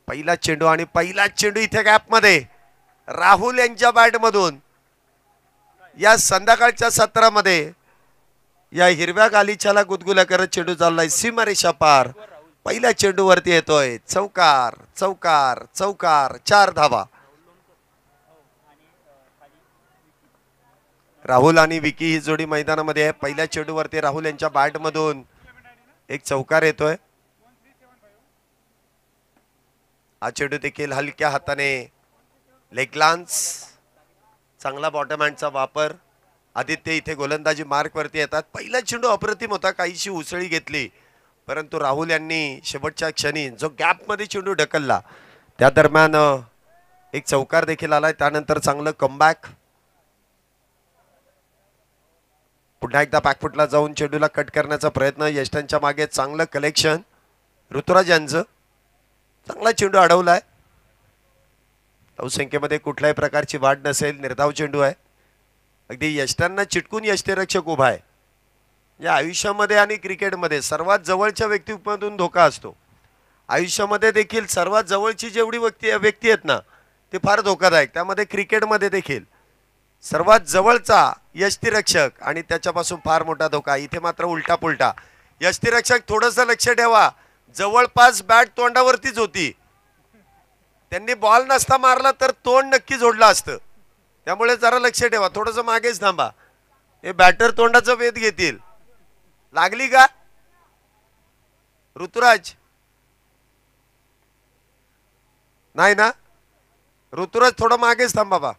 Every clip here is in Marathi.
पहिला चेंडू आणि पहिला चेंडू इथे गॅप मध्ये राहुल यांच्या बॅट मधून या संध्याकाळच्या सत्रामध्ये या हिरव्या गालिच्याला गुदगुल्या करत चेंडू चाललाय सीमारेषा पार. पहिल्या चेंडूवरती येतोय चौकार चौकार चौकार 4 धावा. राहुल आणि विकी ही जोडी मैदानामध्ये आहे. पहिल्या चेंडूवरती राहुल यांच्या बॅट मधून एक चौकार येतोय. हा चेंडू देखील हलक्या हाताने लेग लान्स, चांगला बॉटम हँडचा वापर. आदित्य इथे गोलंदाजी मार्क वरती येतात. पहिला चेंडू अप्रतिम होता, काहीशी उसळी घेतली, परंतु राहुल यांनी शेवटच्या क्षणी जो गॅप मध्ये चेंडू ढकलला त्या दरम्यान एक चौकार देखील आलाय. त्यानंतर चांगलं कमबॅक. पुन्हा एकदा बॅकफुटला जाऊन चेंडूला कट करण्याचा प्रयत्न. यष्टांच्या मागे चांगलं कलेक्शन ऋतुराज यांचं. चांगला चेंडू अडवलाय. धावसंख्येमध्ये कुठल्याही प्रकारची वाढ नसेल. निर्धाव चेंडू आहे. अगदी यष्टांना चिटकून यष्टीरक्षक उभा आहे. या आयुष्यामध्ये आणि क्रिकेटमध्ये सर्वात जवळच्या व्यक्तीमधून धोका असतो. आयुष्यामध्ये देखील सर्वात जवळची जेवढी व्यक्ती आहेत ना ते फार धोकादायक. त्यामध्ये क्रिकेटमध्ये देखील सर्वात जवळचा यष्टीरक्षक आणि त्याच्यापासून फार मोठा धोका. इथे मात्र उलटा पुलटा. यष्टीरक्षक थोडंसं लक्ष ठेवा, जवळपास बॅट तोंडावरतीच होती. त्यांनी बॉल नसता मारला तर तोंड नक्की जोडलं असतं. त्यामुळे जरा लक्ष ठेवा, थोडंसं मागेच थांबा. हे बॅटर तोंडाचा वेध घेतील. लागली का ऋतुराज? नाही ना ऋतुराज, थोडं मागेच थांबा बा.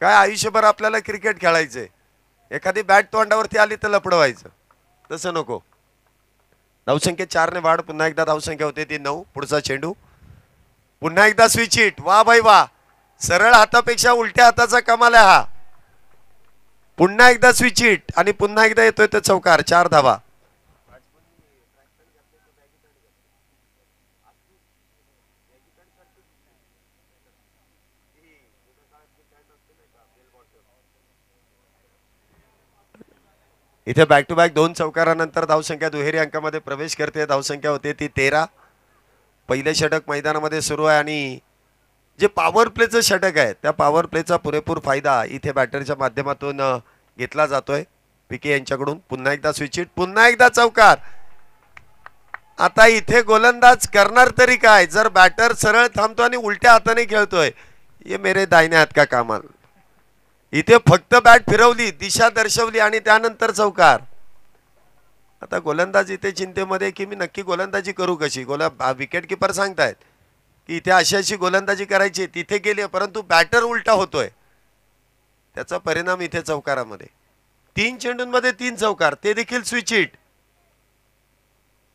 काय आयुष्यभर आपल्याला क्रिकेट खेळायचंय. एखादी बॅट तोंडावरती आली तर लपडवायचं, तसं नको. धावसंख्या 4 ने वाढ. पुन्हा एकदा धावसंख्या होते ती 9. पुढचा चेंडू पुन्हा एकदा स्विच हिट. वा भाई वा, सरळ हातापेक्षा उलट्या हाताचा कमाल आहे हा. पुन्हा एकदा स्विच हिट आणि पुन्हा एकदा येतोय तो चौकार. 4 धावा. इथे बॅक टू बॅक 2 चौकारानंतर धावसंख्या दुहेरी अंकामध्ये प्रवेश करते. धावसंख्या होते ती 13. पहिले षटक मैदानामध्ये सुरू आहे आणि जे पॉवर प्लेचं षटक आहे त्या पॉवर प्लेचा पुरेपूर फायदा इथे बॅटरच्या माध्यमातून घेतला जातोय पीके यांच्याकडून. पुन्हा एकदा स्विच हिट, पुन्हा एकदा चौकार. आता इथे गोलंदाज करणार तरी काय, जर बॅटर सरळ थांबतो आणि उलट्या हाताने खेळतोय. ये मेरे दाहिने हात का कामाल. इथे फक्त बॅट फिरवली, दिशा दर्शवली आणि त्यानंतर चौकार. आता गोलंदाज इथे चिंतेमध्ये की मी नक्की गोलंदाजी करू कशी. विकेट किपर सांगतायत की इथे अशी अशी गोलंदाजी करायची, तिथे गेली परंतु बॅटर उलटा होतोय. त्याचा परिणाम इथे चौकारामध्ये. 3 चेंडूंमध्ये 3 चौकार, ते देखील स्विच हिट.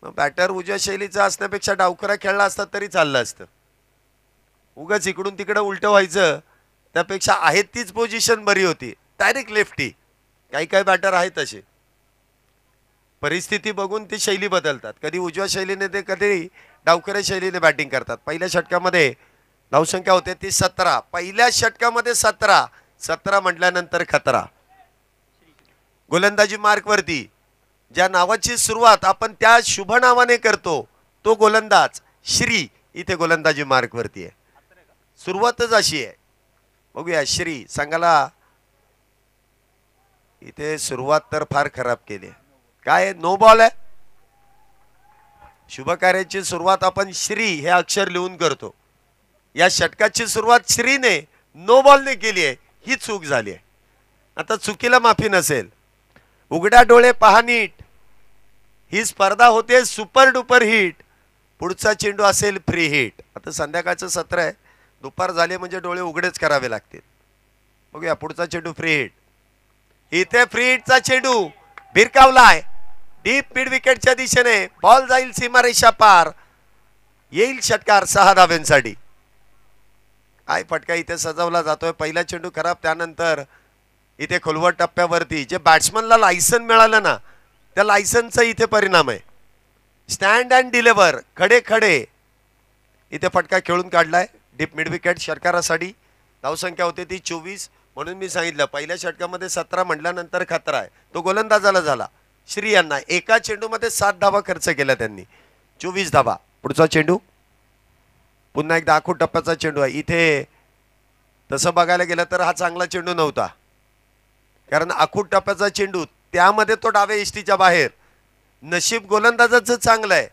बॅटर उजव्या शैलीचा असण्यापेक्षा डावखरा खेळला असता तरी चाललं असतं. उगाच इकडून तिकडे उलट व्हायचं त्यापेक्षा आहे तीच पोझिशन बरी होती. Direct lefty. काही काही बॅटर आहेत तसे, परिस्थिती बघून ती शैली बदलतात. कधी उजव्या शैलीने ते कधी डावखऱ्या शैलीने बॅटिंग करतात. पहिल्या षटकामध्ये धावसंख्या होते ती 17. पहिल्या षटकामध्ये 17. 17 म्हटल्यानंतर खतरा. गोलंदाजी मार्क वरती ज्या नावाची सुरुवात आपण त्या शुभ नावाने करतो तो गोलंदाज श्री इथे गोलंदाजी मार्क वरती आहे. सुरुवातच अशी आहे. बघूया श्री संघाला इथे सुरुवात तर फार खराब केली आहे. काय नो बॉल आहे. शुभ कार्याची सुरुवात आपण श्री हे अक्षर लिहून करतो. या षटकाची सुरुवात श्रीने नो बॉलने केली आहे. ही चूक झाली आहे. आता चुकीला माफी नसेल. उघड्या डोळे पहा नीट. ही स्पर्धा होते सुपर डुपर हिट. पुढचा चेंडू असेल फ्री हिट. आता संध्याकाळचं सत्र आहे, दुपार झाले म्हणजे डोळे उघडेच करावे लागतील. बघूया पुढचा चेंडू फ्री हिट. इथे फ्री हिटचा चेंडू भिरकावलाय डीप मिड विकेटच्या दिशेने. बॉल जाईल सीमारेषा पार. येईल षटकार 6 धाव्यांसाठी. काय फटका इथे सजवला जातोय. पहिला चेंडू खराब, त्यानंतर इथे खोलवर टप्प्यावरती जे बॅट्समनला लायसन मिळालं ना त्या लायसनचा इथे परिणाम आहे. स्टँड अँड डिलिव्हर, खडे खडे इथे फटका खेळून काढलाय डीप मिड विकेट षटकारासाठी. धावसंख्या होते ती 24. म्हणून मी सांगितलं पहिल्या षटकामध्ये 17 म्हटल्यानंतर खतरा आहे. तो गोलंदाजाला झाला. श्री यांना एका चेंडूमध्ये 7 धावा खर्च केला त्यांनी. 24 धावा. पुढचा चेंडू पुन्हा एकदा आखूड टप्प्याचा चेंडू आहे. इथे तसं बघायला गेलं तर हा चांगला चेंडू नव्हता, कारण आखूड टप्प्याचा चेंडू त्यामध्ये तो डाव्या इष्टीच्या बाहेर. नशीब गोलंदाजाचं चांगलं आहे,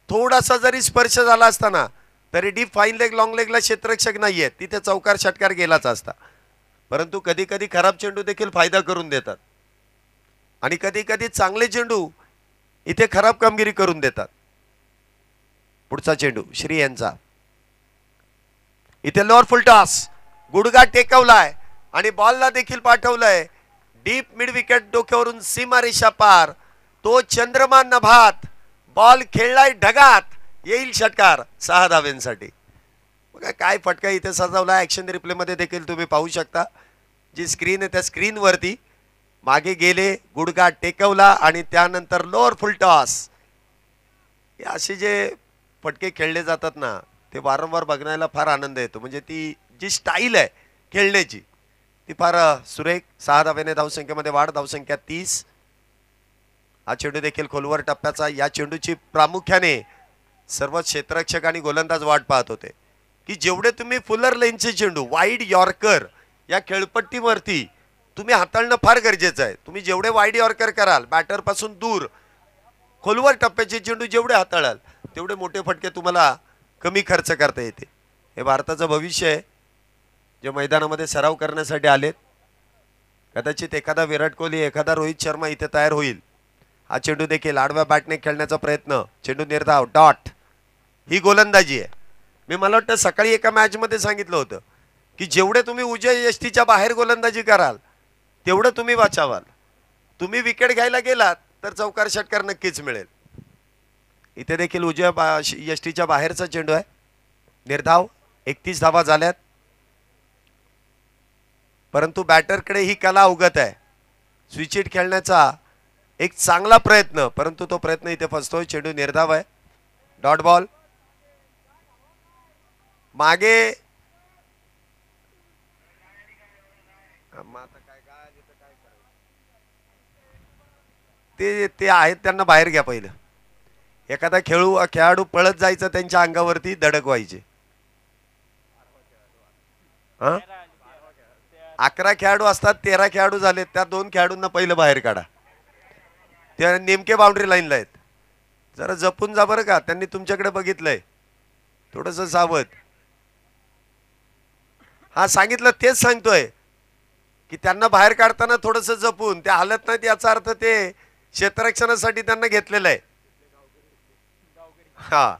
थोडासा जरी स्पर्श झाला असताना तरी डीप फाईन लेग लॉंग लेगला क्षेत्ररक्षक नाहीये, तिथे चौकार षटकार गेलाच असता. परंतु कधी कधी खराब चेंडू देखील फायदा करून देतात आणि कधी कधी चांगले चेंडू इथे खराब कामगिरी करून देतात. पुढचा चेंडू श्री यांचा. इथे लोअर फुल टॉस, गुडघा टेकवलाय आणि बॉलला देखील पाठवलंय डीप मिड विकेट, डोक्यावरून सीमारेषा पार. तो चंद्रमान नभात बॉल खेळलाय ढगात, येईल षटकार 6 धाव्यांसाठी. बघा काय फटका इथे सजवला. ऍक्शन रिप्ले मध्ये देखील तुम्ही पाहू शकता. जी स्क्रीन आहे त्या स्क्रीनवरती मागे गेले, गुडघा टेकवला आणि त्यानंतर लोअर फुल टॉस. हे असे जे फटके खेळले जातात ना, ते वारंवार बघण्याला फार आनंद येतो. म्हणजे ती जी स्टाईल आहे खेळण्याची ती फार सुरेख. 6 धाव्याने धावसंख्येमध्ये वाढ, धावसंख्या 30. हा चेंडू देखील खोलवर टप्प्याचा. या चेंडूची प्रामुख्याने सर्व क्षेत्ररक्षक आणि गोलंदाज वाट पाहत होते की जेवढे तुम्ही फुलर लेनचे चेंडू, वाईड यॉर्कर या खेळपट्टीवरती तुम्ही हाताळणं फार गरजेचं आहे. तुम्ही जेवढे वाईड यॉर्कर कराल, बॅटर पासून दूर खोलवर टप्प्याचे चेंडू जेवढे हाताळाल, तेवढे मोठे फटके तुम्हाला कमी खर्च करता येते. हे भारताचं भविष्य आहे, जे मैदानामध्ये सराव करण्यासाठी आलेत. कदाचित एखादा विराट कोहली, एखादा रोहित शर्मा इथे तयार होईल. हा चेंडू देखील आडव्या बॅटने खेळण्याचा प्रयत्न, चेंडू निर्धाव, डॉट. ही गोलंदाजी आहे. मला वाटतं सकाळी एका मॅच मध्ये सांगितलं होतं की जेवढे तुम्ही उजव्या यष्टीच्या बाहेर गोलंदाजी कराल तेवढं तुम्ही वाचावाल. तुम्ही विकेट घ्यायला गेलात तर चौकार षटकार नक्कीच मिळेल. इथे देखील उजव्या यष्टीच्या बाहेरचा चेंडू आहे, निर्धाव. 31 धावा झाल्यात. परंतु बॅटरकडे ही कला अवगत आहे, स्विच हिट खेळण्याचा एक चांगला प्रयत्न, परंतु तो प्रयत्न इथे फसतोय. चेंडू निर्धाव आहे, डॉट बॉल. मागे ते आहेत त्यांना बाहेर घ्या पहिलं. एखादा खेळाडू पळत जायचं, त्यांच्या अंगावरती धडक व्हायचे. 11 खेळाडू असतात, 13 खेळाडू झाले, त्या 2 खेळाडूंना पहिलं बाहेर काढा. ते नेमके बाउंड्री लाईनला आहेत. जरा जपून जा बरं का, त्यांनी तुमच्याकडे बघितलंय, थोडंसं सावध. हा सांगितलं, तेच सांगतोय की त्यांना बाहेर काढताना थोडंसं जपून. ते हालत नाहीत याचा अर्थ ते क्षेत्ररक्षणासाठी त्यांना घेतलेलं आहे. हा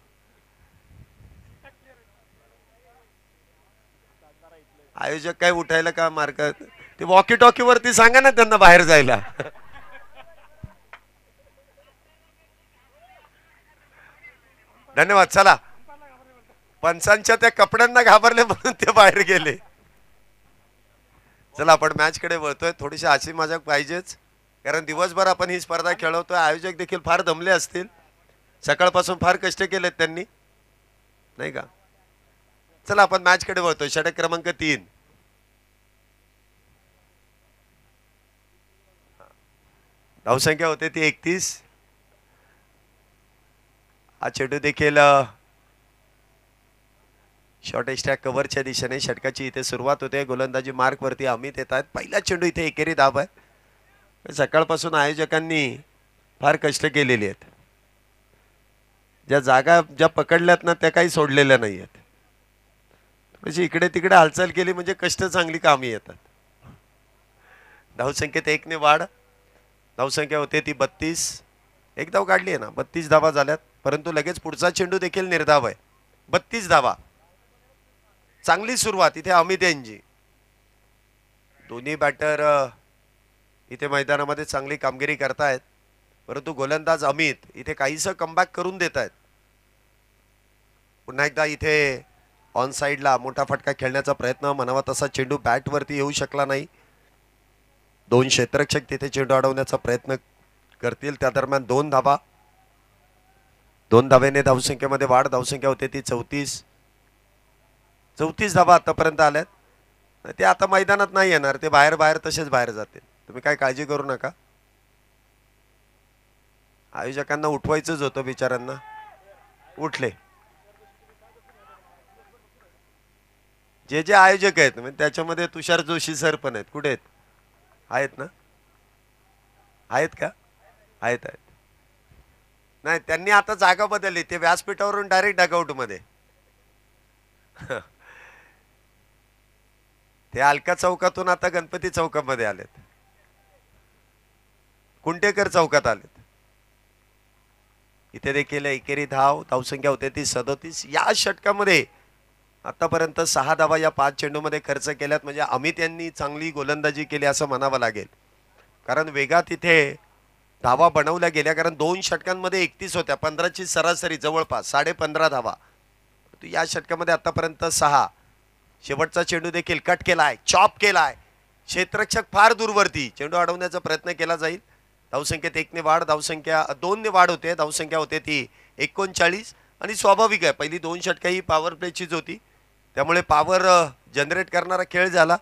आयोजक काय उठायला का मार्क, ते वॉकी टॉकी वरती सांगा ना त्यांना बाहेर जायला. धन्यवाद. चला, पंचांच्या त्या कपड्यांना घाबरले म्हणून ते बाहेर गेले. चला आपण मॅच कडे वळतोय. थोडीशी हसी मजाक पाहिजेच, कारण दिवसभर आपण ही स्पर्धा खेळवतोय. आयोजक देखील फार दमले असतील, सकाळपासून फार कष्ट केलेत त्यांनी, नाही का. चला आपण मॅच कडे वळतोय. षटक क्रमांक 3. धावसंख्या होते ती 31. हा चेंडू देखील शॉर्ट स्ट्रॅक कव्हरच्या दिशेने. षटकाची इथे सुरुवात होते. गोलंदाजी मार्क वरती अमित येत आहेत. पहिला चेंडू इथे एकेरी धाव आहे. सकाळपासून आयोजकांनी फार कष्ट केलेले आहेत. ज्या जागा ज्या पकडल्यात ना, त्या काही सोडलेल्या नाही आहेत. म्हणजे इकडे तिकडे हालचाल केली म्हणजे कष्ट चांगली कामी येतात. धावसंख्येत 1 ने वाढ. धावसंख्या होते ती 32. एक धाव काढली आहे ना, 32 धावा झाल्यात. परंतु लगेच पुढचा चेंडू देखील निर्धाव आहे. 32 धावा, चांगली सुरुवात इथे अमित यांची. दोन्ही बॅटर इथे मैदानामध्ये चांगली कामगिरी करतायत, परंतु गोलंदाज अमित इथे काहीसं कमबॅक करून देत आहेत. पुन्हा एकदा इथे ऑन साइडला मोठा फटका खेळण्याचा प्रयत्न, म्हणावा तसा चेंडू बॅट वरती येऊ शकला नाही. 2 क्षेत्ररक्षक तिथे चेंडू अडवण्याचा प्रयत्न करतील. त्या दरम्यान 2 धावा. 2 धावेने धावसंख्येमध्ये वाढ. धावसंख्या होते ती 34. 34 धावा आतापर्यंत आल्यात. ते आता मैदानात नाही येणार, ते बाहेर तसेच बाहेर जातील. तुम्ही काय काळजी करू नका. आयोजकांना उठवायचंच होतं बिचारांना, उठले. जे जे आयोजक आहेत म्हणजे त्याच्यामध्ये तुषार जोशी सर पण आहेत. कुठे आहेत? आहेत ना? आहेत का? आहेत आहेत. नाही, त्यांनी आता जागा बदलली. ते व्यासपीठावरून डायरेक्ट डगआउट मध्ये. ते अलका चौकातून आता गणपती चौकामध्ये आलेत. कुंटेकर चौकात आलेत. इथे देखील एकेरी धावसंख्या होते ती 37. या षटकामध्ये आतापर्यंत 6 धावा या 5 चेंडूमध्ये खर्च केल्यात. म्हणजे अमित यांनी चांगली गोलंदाजी केली असं म्हणावं लागेल. कारण वेगात इथे धावा बनवल्या गेल्या. कारण 2 षटकांमध्ये 31 होत्या. 15ची सरासरी जवळपास 15.5 धावा. या षटकामध्ये आतापर्यंत 6. शेवटचा चेंडू देखील कट केलाय, चॉप केलाय. क्षेत्ररक्षक फार दूरवरती. चेंडू अडवण्याचा प्रयत्न केला जाईल. धावसंख्येत 1 ने वाढ, धावसंख्या 2 ने वाढ होते. धावसंख्या होते ती 39. आणि स्वाभाविक आहे, पहिली 2 षटकं ही पॉवर प्लेचीच होती. त्यामुळे पॉवर जनरेट करणारा खेळ झाला.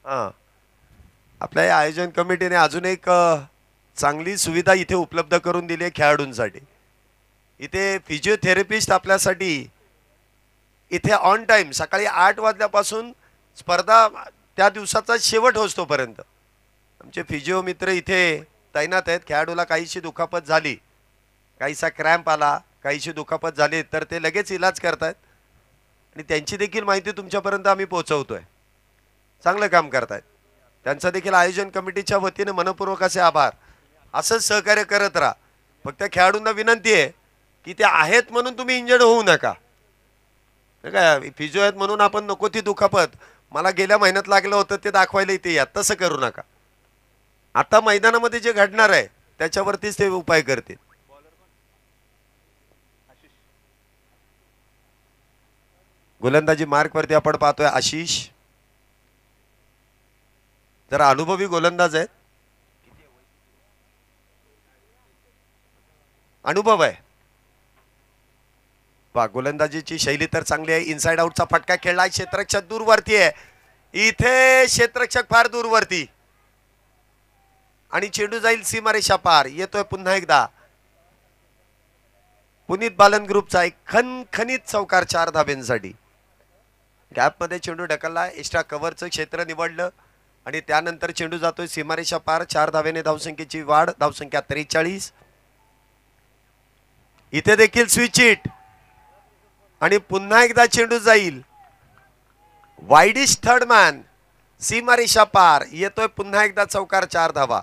हां, आपल्या या आयोजन कमिटीने अजून एक चांगली सुविधा इथे उपलब्ध करून दिली आहे खेळाडूंसाठी. इथे फिजिओथेरपिस्ट आपल्यासाठी इथे ऑन टाइम सकाळी 8 वाजल्यापासून स्पर्धा त्या दिवसाचा शेवट होतोपर्यंत आमचे फिजिओ मित्र इथे तैनात आहेत. खेळाडूला काहीशी दुखापत झाली, काहीसा क्रॅम्प आला, काहीशी दुखापत झाली तर ते लगेच इलाज करतायत आणि त्यांची देखील माहिती तुमच्यापर्यंत आम्ही पोहोचवतोय. चांगलं काम करतायत. त्यांचा देखील आयोजन कमिटीच्या वतीने मनपूर्वक असे आभार. असंच सहकार्य करत राहा. फक्त खेळाडूंना विनंती आहे की ते आहेत म्हणून तुम्ही इंजर्ड होऊ नका. काय फिजिओ आहेत म्हणून आपण नको ती दुखापत मला गेल्या महिन्यात लागलं होतं ते दाखवायला इथे या, तसं करू नका. आता मैदानामध्ये जे घडणार आहे त्याच्यावरतीच ते उपाय करतील. गोलंदाजी मार्कवरती आपण पाहतोय आशिष. जरा अनुभवी गोलंदाज आहेत, अनुभव आहे. गोलंदाजीची शैली तर चांगली आहे. इनसाइड आउटचा फटका खेळलाय. क्षेत्ररक्षक दूरवरती आहे. इथे क्षेत्ररक्षक फार दूरवरती आणि चेंडू जाईल सीमारेषा पार. येतोय पुन्हा एकदा पुनीत बालन ग्रुपचा एक खणखणीत चौकार 4 धाब्यांसाठी. गॅप मध्ये चेंडू ढकलला, एक्स्ट्रा कव्हरचं क्षेत्र निवडलं आणि त्यानंतर चेंडू जातोय सीमारेषा पार. 4 धाब्याने धावसंख्येची वाढ, धावसंख्या 43. इथे देखील स्विच हिट आणि पुन्हा एकदा चेंडू जाईल वाईडिश थर्ड मॅन, सीमारेषा पार. येतोय पुन्हा एकदा चौकार 4 धावा.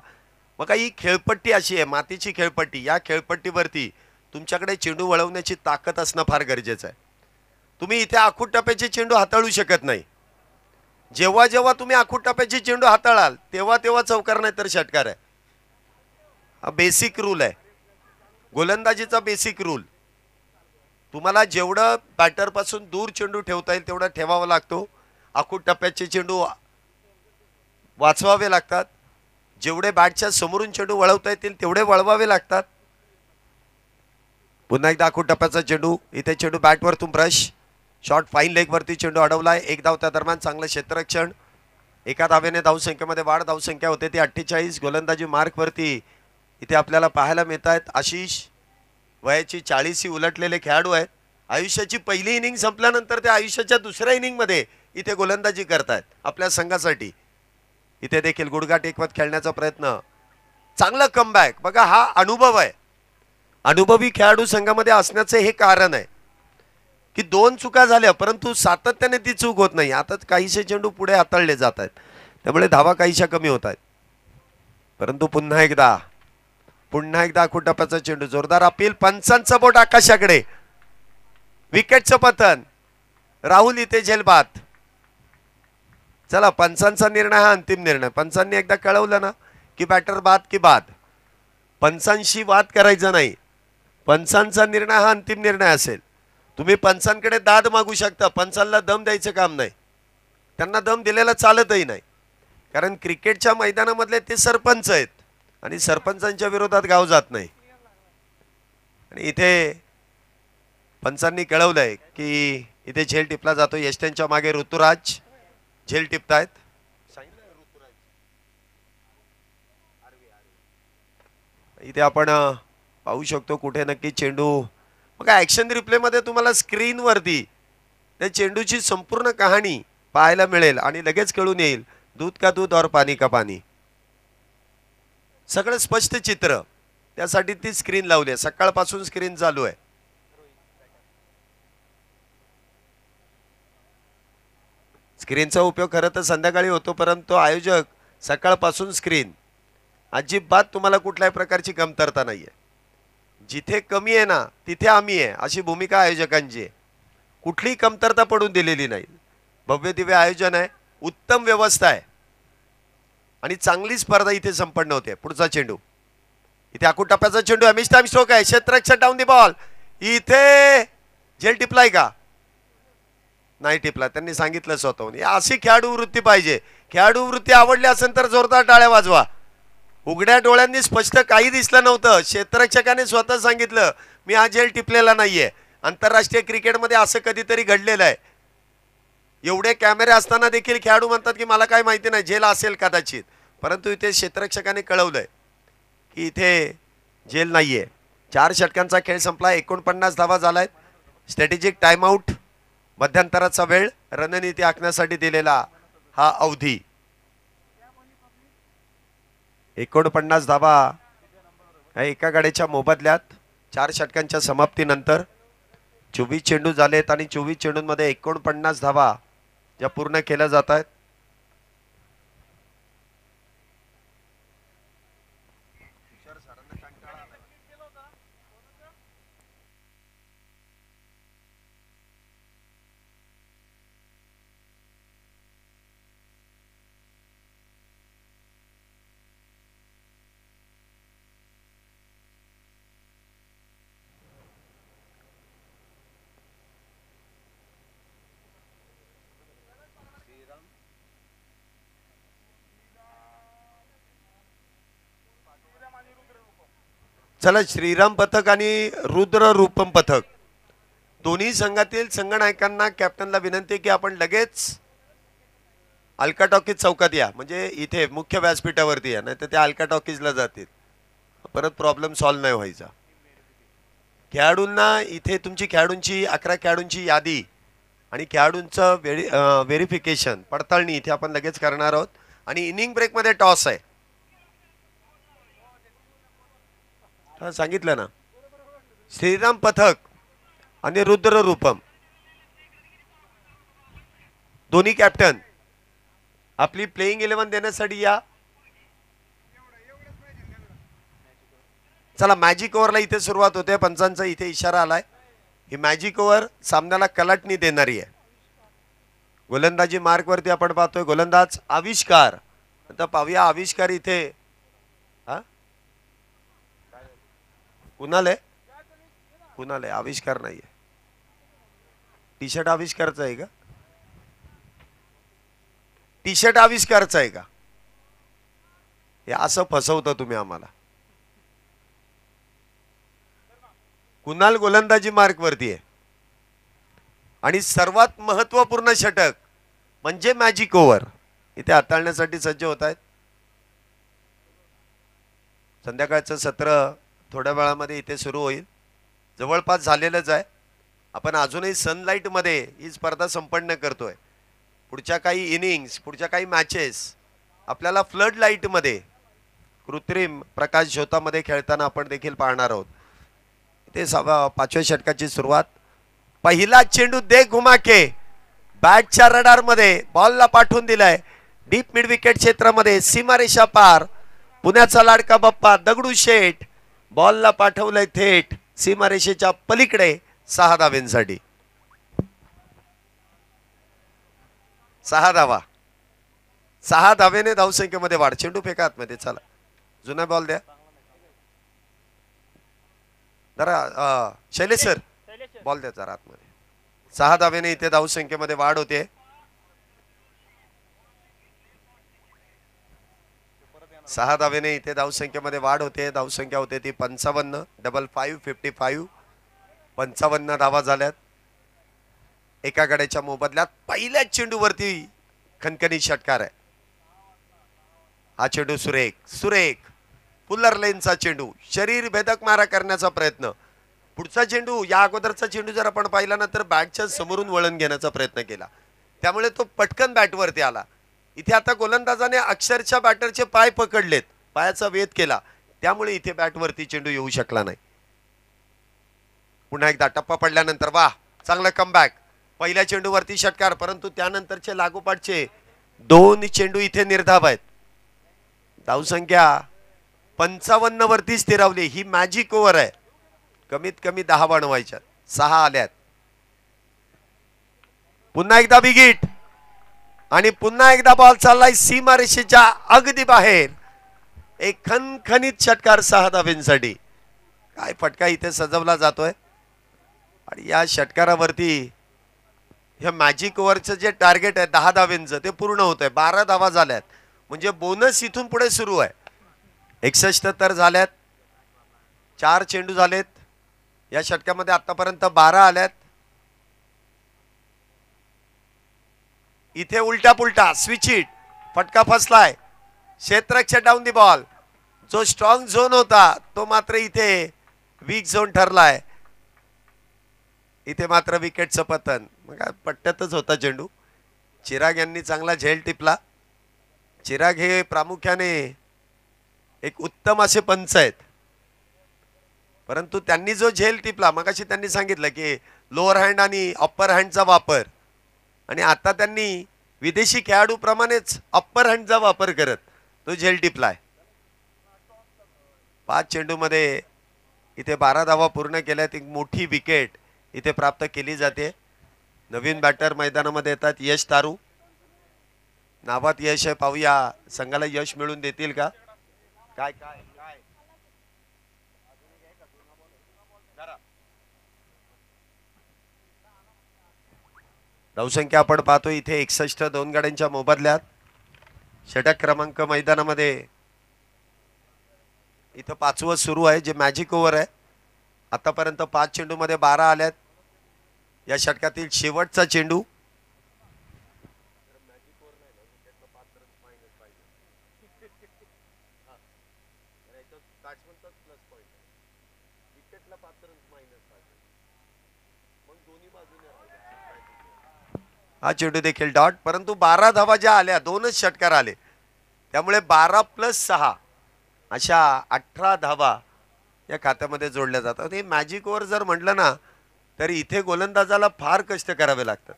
मग ही खेळपट्टी अशी आहे, मातीची खेळपट्टी. या खेळपट्टीवरती तुमच्याकडे चेंडू वळवण्याची ताकद असणं फार गरजेचं आहे. तुम्ही इथे आखूड टप्प्याचे चेंडू हाताळू शकत नाही. जेव्हा जेव्हा तुम्ही आखूड टप्प्याचे चेंडू हाताळाल तेव्हा तेव्हा चौकार नाही तर षटकार आहे. हा बेसिक रूल आहे, गोलंदाजीचा बेसिक रूल. तुम्हाला जेवढं बॅटर पासून दूर चेंडू ठेवता येईल तेवढा ठेवावा लागतो. आखूड टप्प्याचे चेंडू वाचवावे लागतात. जेवढे बॅटच्या समोरून चेंडू वळवता येतील तेवढे वळवावे लागतात. पुन्हा एकदा आखूड टप्प्याचा चेंडू. इथे चेंडू बॅटवरतून ब्रश, शॉर्ट फाईन लेग वरती चेंडू अडवलाय. 1 धाव त्या दरम्यान. चांगलं क्षेत्ररक्षण. 1 धावेने धावसंख्येमध्ये वाढ, धावसंख्या होते ती 48. गोलंदाजी मार्क वरती इथे आपल्याला पाहायला मिळत आहेत आशिष. वयाची 40 ही उलटलेले खेळाडू आहेत. आयुष्याची पहिली इनिंग संपल्यानंतर ते आयुष्याच्या दुसऱ्या इनिंग मध्ये इथे गोलंदाजी करतायत आपल्या संघासाठी. इथे देखील गुडघा टेकवत खेळण्याचा प्रयत्न. चांगला कमबॅक. बघा हा अनुभव आहे. अनुभवी खेळाडू संघामध्ये असण्याचे हे कारण आहे की 2 चुका झाल्या परंतु सातत्याने ती चूक होत नाही. आता काहीशे चेंडू पुढे हाताळले जात आहेत त्यामुळे धावा काहीशा कमी होत आहेत. परंतु पुन्हा एकदा आखूड टप्प्याचा चेंडू. जोरदार अपील. पंचांचं बोट आकाशाकडे. विकेटचं पतन. राहुल इथे झेलबाद. चला, पंचांचा निर्णय हा अंतिम निर्णय. पंचांनी एकदा कळवलं ना की बॅटर बाद की बाद, पंचांशी वाद करायचा नाही. पंचांचा निर्णय हा अंतिम निर्णय असेल. तुम्ही पंचांकडे दाद मागू शकता, पंचांना दम द्यायचं काम नाही. त्यांना दम दिलेला चालतही नाही. कारण क्रिकेटच्या मैदानामधले ते सरपंच आहेत आणि सरपंचांच्या विरोधात गाव जात नाही. आणि इथे पंचांनी कळवलंय की इथे झेल टिपला जातो. यष्ट्यांच्या मागे ऋतुराज झेल टिपतायत. इथे आपण पाहू शकतो कुठे नक्की चेंडू बघा ॲक्शन रिप्लेमध्ये तुम्हाला स्क्रीनवरती त्या चेंडूची संपूर्ण कहाणी पाहायला मिळेल आणि लगेच कळून येईल दूध का दूध और पाणी का पाणी, सगळं स्पष्ट चित्र. त्यासाठी ती स्क्रीन लावली आहे, सकाळपासून स्क्रीन चालू आहे. स्क्रीनचा उपयोग खरं तर संध्याकाळी होतो, परंतु आयोजक सकाळपासून स्क्रीन, अजिबात तुम्हाला कुठल्याही प्रकारची कमतरता नाहीये. जिथे कमी आहे ना तिथे आम्ही आहे अशी भूमिका आयोजकांची आहे. कुठलीही कमतरता पडून दिलेली नाही. भव्य दिव्य आयोजन आहे, उत्तम व्यवस्था आहे आणि चांगली स्पर्धा इथे संपन्न होते. पुढचा चेंडू इथे आकुटप्प्याचा चेंडू आहे, मिस टाइम स्ट्रोक आहे, क्षेत्ररक्षक डाऊन दी बॉल. इथे झेल टिपलाय का? नाही टिपला, त्यांनी सांगितलं स्वतःहून. अशी खेळाडू वृत्ती पाहिजे. खेळाडू वृत्ती आवडली असेल तर जोरदार टाळ्या वाजवा. उघड्या डोळ्यांनी स्पष्ट काही दिसलं नव्हतं. क्षेत्ररक्षकाने स्वतः सांगितलं मी हा झेल टिपलेला नाहीये. आंतरराष्ट्रीय क्रिकेटमध्ये असं कधीतरी घडलेलं आहे. एवढे कॅमेरे असताना देखील खेळाडू म्हणतात की मला काय माहिती नाही, झेल असेल कदाचित, परंतु इथे क्षेत्ररक्षकाने कळवलंय की इथे झेल नाहीये. 4 षटकांचा खेळ संपला, 49 धावा झालाय. स्ट्रॅटेजिक टाइमआउट, मध्यंतराचा वेळ, रणनीती आखण्यासाठी दिलेला हा अवधी. 49 धावा एका गाडीच्या मोबदल्यात 4 षटकांच्या समाप्तीनंतर. 24 चेंडू झालेत आणि 24 चेंडूंमध्ये 49 धावा ज्या पूर्ण केल्या जात आहेत. चला, श्रीराम पथक आणि रुद्र रूपम पथक दोन्ही संघातील संघनायकांना कॅप्टनला विनंती की आपण लगेच अल्का टॉकीज चौकात या, म्हणजे इथे मुख्य व्यासपीठावरती या, नाही तर त्या अल्का टॉकीजला जातील, परत प्रॉब्लेम सॉल्व्ह नाही व्हायचा. खेळाडूंना इथे तुमची खेळाडूंची 11 खेळाडूंची यादी आणि खेळाडूंचं व्हेरिफिकेशन पडताळणी इथे आपण लगेच करणार आहोत. आणि इनिंग ब्रेकमध्ये टॉस आहे, सांगितलं ना. श्रीराम पथक आणि रुद्र रूपम दोन्ही कॅप्टन आपली प्लेइंग 11 देण्यासाठी या. चला, मॅजिक ओव्हरला इथे सुरुवात होते. पंचांचा इथे इशारा आलाय. ही मॅजिक ओव्हर सामन्याला कलाटणी देणारी आहे. गोलंदाजी मार्क वरती आपण पाहतोय गोलंदाज आविष्कार. आता पाहूया आविष्कार इथे कुणाल आहे? आविष्कार नाहीये. टी शर्ट आविष्कारचा आहे का? टी शर्ट आविष्कारचा आहे का? हे असं फसवतं तुम्ही आम्हाला. कुणाल गोलंदाजी मार्क वरती आहे आणि सर्वात महत्वपूर्ण षटक म्हणजे मॅजिक ओव्हर इथे हाताळण्यासाठी सज्ज होत आहेत. संध्याकाळचं सत्र थोड्या वेळामध्ये इथे सुरू होईल, जवळपास झालेलंच आहे. आपण अजूनही सनलाइट मध्ये ही स्पर्धा संपन्न करतोय. पुढच्या काही इनिंग्स, पुढच्या काही मॅचेस आपल्याला फ्लड लाईट मध्ये, कृत्रिम प्रकाश झोतामध्ये खेळताना आपण देखील पाहणार आहोत. इथे 5व्या षटकाची सुरुवात. पहिला चेंडू दे घुमा के बॅटच्या रडार मध्ये बॉलला पाठवून दिलाय डीप मिड विकेट क्षेत्रामध्ये, सीमारेषा पार. पुण्याचा लाडका बाप्पा दगडूशेठ बॉलला पाठवलंय थेट सीमारेषेच्या पलीकडे 6 धावेंसाठी. 6 धावा, 6 धावेने धावसंख्येमध्ये वाढ. चेंडू फेका आतमध्ये. चला, जुना बॉल द्या जरा. शैलेश सर, बॉल द्या जरा आतमध्ये. 6 धावेने इथे धावसंख्येमध्ये वाढ होते. 6 धावेने इथे धावसंख्येमध्ये वाढ होते. धावसंख्या होते ती 55, 55 55 धावा झाल्यात एका गड्याच्या मोबदल्यात. पहिल्याच चेंडूवरती खणखणीत षटकार आहे. हा चेंडू सुरेख पुल्लर लेनचा चेंडू, शरीर भेदक मारा करण्याचा प्रयत्न. पुढचा चेंडू, या अगोदरचा चेंडू जर आपण पाहिला ना तर बॅटच्या समोरून वळण घेण्याचा प्रयत्न केला, त्यामुळे तो पटकन बॅटवरती आला. इथे आता गोलंदाजाने अक्षरशः बॅटरचे पाय पकडलेत, पायाचा वेध केला, त्यामुळे इथे बॅटवरती चेंडू येऊ शकला नाही. पुन्हा एकदा टप्पा पडल्यानंतर वा, चांगला कमबॅक. पहिल्या चेंडूवरती षटकार, परंतु त्यानंतरचे लागोपाठचे दोन चेंडू इथे निर्धाव आहेत. धावसंख्या 55 वरती स्थिरावली. ही मॅजिक ओव्हर आहे, कमीत कमी 10 बनवायच्या, 6 आल्यात. पुन्हा एकदा बिगिट आणि पुन्हा एकदा बॉल चाललाय सीमारेषेच्या अगदी बाहेर. एक खणखणीत षटकार 6 धावेंसाठी. काय फटका इथे सजवला जातोय आणि या षटकारावरती हे मॅजिक ओव्हरचं जे टार्गेट आहे 10 धावेंचं ते पूर्ण होत आहे. 12 धावा झाल्यात, म्हणजे बोनस इथून पुढे सुरू आहे. 61 तर झाल्यात, 4 चेंडू झालेत या षटकामध्ये, आतापर्यंत 12 आल्यात. इथे उलटा पुलटा स्विच हिट, फटका फसलाय. क्षेत्ररक्षक डाऊन दी बॉल. जो स्ट्रॉंग झोन होता तो मात्र इथे वीक झोन ठरलाय. इथे मात्र विकेटचं पतन. मग पट्ट्यातच होता चेंडू. चिराग यांनी चांगला झेल टिपला. चिराग हे प्रामुख्याने एक उत्तम असे पंच आहेत, परंतु त्यांनी जो झेल टिपला, मगाशी त्यांनी सांगितलं की लोअर हँड आणि अप्पर हँडचा वापर, आणि आता त्यांनी विदेशी खेळाडूप्रमाणेच अप्पर हँडचा वापर करत तो झेल टिपलाय. 5 चेंडूमध्ये इथे 12 धावा पूर्ण केल्यात. एक मोठी विकेट इथे प्राप्त केली जाते. नवीन बॅटर मैदानामध्ये येतात यश तारू. नावात यश आहे, पाहूया संघाला यश मिळून देतील का. काय काय काय धावसंख्या आपण पाहतो इथे 61, 2 गाड्यांच्या मोबदल्यात. षटक क्रमांक मैदानामध्ये इथं 5वं सुरू आहे, जे मॅजिक ओव्हर आहे. आतापर्यंत 5 चेंडूमध्ये 12 आल्यात. या षटकातील शेवटचा चेंडू. हा चेंडू देखील डॉट, परंतु 12 धावा ज्या आल्या, 2च षटकार आले, त्यामुळे 12 + 6 अशा 18 धावा या खात्यामध्ये जोडल्या जातात. हे मॅजिक ओव्हर जर म्हटलं ना तर इथे गोलंदाजाला फार कष्ट करावे लागतात,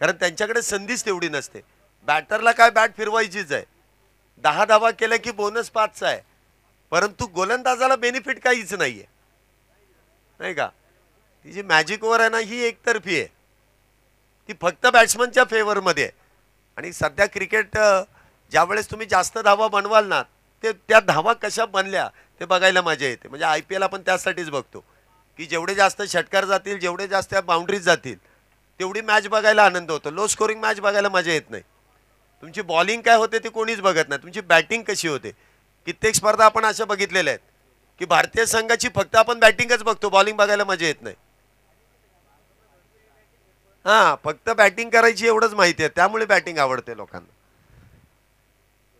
कारण त्यांच्याकडे संधीच तेवढी नसते. बॅटरला काय बॅट फिरवायचीच आहे. 10 धावा केल्या की बोनस 5चा आहे, परंतु गोलंदाजाला बेनिफिट काहीच नाहीये, नाही का. ती जी मॅजिक ओव्हर आहे ना ही एकतर्फी आहे, ती फक्त बॅट्समनच्या फेवरमध्ये आहे. आणि सध्या क्रिकेट ज्यावेळेस तुम्ही जास्त धावा बनवाल ना, ते त्या धावा कशा बनल्या ते बघायला मजा येते. म्हणजे IPL आपण त्यासाठीच बघतो की जेवढे जास्त षटकार जातील, जेवढे जास्त बाउंड्रीज जातील, तेवढी मॅच बघायला आनंद होतो. लो स्कोरिंग मॅच बघायला मजा येत नाही. तुमची बॉलिंग काय होते ते कोणीच बघत नाही, तुमची बॅटिंग कशी होते. कित्येक स्पर्धा आपण अशा बघितलेल्या आहेत की भारतीय संघाची फक्त आपण बॅटिंगच बघतो, बॉलिंग बघायला मजा येत नाही. हा, फक्त बॅटिंग करायची एवढंच माहिती आहे, त्यामुळे बॅटिंग आवडते लोकांना.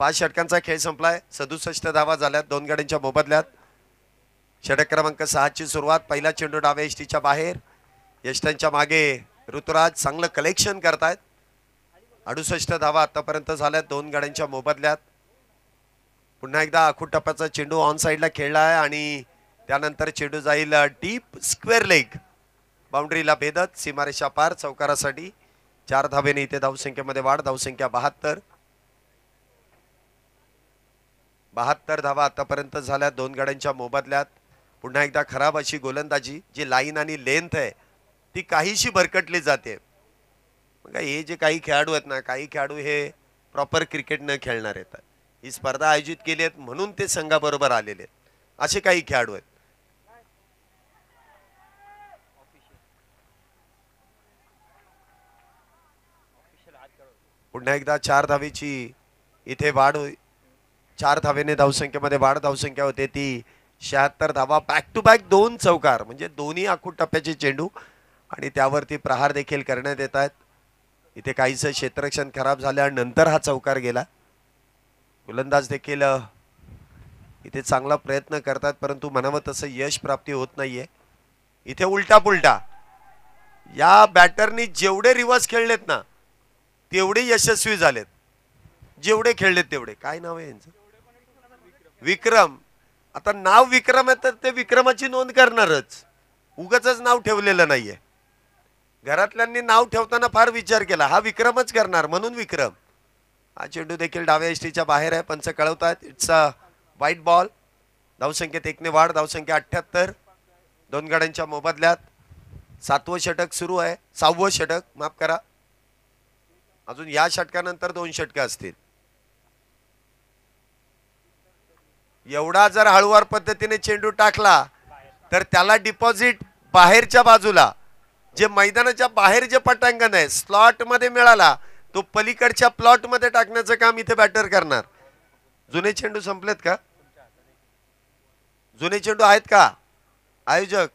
5 षटकांचा खेळ संपलाय. 67 धावा झाल्यात 2 गाड्यांच्या मोबदल्यात. षटक क्रमांक 6 ची सुरुवात. पहिला चेंडू डाव्या यष्टीच्या बाहेर. यष्टांच्या मागे ऋतुराज चांगलं कलेक्शन करतायत. 68 धावा आतापर्यंत झाल्यात 2 गाड्यांच्या मोबदल्यात. पुन्हा एकदा आखूड टप्प्याचा चेंडू ऑन साईडला खेळला आहे आणि त्यानंतर चेंडू जाईल डीप स्क्वेअर लेग, बाउंड्रीला भेदत सीमारेषा पार चौकारासाठी. 4 धावेने इथे धावसंख्येमध्ये वाढ. धावसंख्या 72. 72 धावा आतापर्यंत झाल्या 2 गाड्यांच्या मोबदल्यात. पुन्हा एकदा खराब अशी गोलंदाजी, जी लाईन आणि लेंथ आहे ती काहीशी भरकटली जाते. मग हे जे काही खेळाडू आहेत ना, काही खेळाडू हे प्रॉपर क्रिकेट न खेळणार आहेत. ही स्पर्धा आयोजित केली आहेत म्हणून ते संघाबरोबर आलेले आहेत, असे काही खेळाडू आहेत. पुन्हा एकदा 4 धावेची इथे वाढ. 4 धावेने धावसंख्येमध्ये वाढ. धावसंख्या होते ती 76 धावा. बॅक टू बॅक 2 चौकार, म्हणजे दोन्ही आखूड टप्प्याचे चेंडू आणि त्यावरती प्रहार देखील करण्यात येत आहेत. इथे काहीसं क्षेत्ररक्षण खराब झाल्यानंतर हा चौकार गेला. गोलंदाज देखील इथे चांगला प्रयत्न करतात, परंतु म्हणावं तसं यश प्राप्ती होत नाहीये. इथे उलटा पुलटा. या बॅटरनी जेवढे रिव्हर्स खेळलेत ना तेवढे यशस्वी झालेत, जेवढे खेळलेत तेवढे. काय नाव आहे यांचं? विक्रम. आता नाव विक्रम आहे तर ते विक्रमाची नोंद करणारच, उगाचच नाव ठेवलेलं नाहीये. घरातल्यांनी नाव ठेवताना फार विचार केला, हा विक्रमच करणार म्हणून विक्रम. हा चेंडू देखील डाव्या यष्टीच्या बाहेर आहे. पंच कळवतात इट्स अ वाईट बॉल. धावसंख्येत 1 ने वाढ. धावसंख्या 78. दोन गड्यांच्या मोबदल्यात 7वं षटक सुरू आहे. 6वं षटक, माफ करा. अजून या षटकानंतर 2 षटक असतील. एवढा जर हळूवार पद्धतीने चेंडू टाकला तर त्याला डिपॉझिट बाहेरच्या बाजूला, जे मैदानाच्या बाहेर जे पटांगण आहे स्लॉट मध्ये मिळाला, तो पलीकडच्या प्लॉट मध्ये टाकण्याचं काम इथे बॅटर करणार. जुने चेंडू संपलेत का? जुने चेंडू आहेत का आयोजक?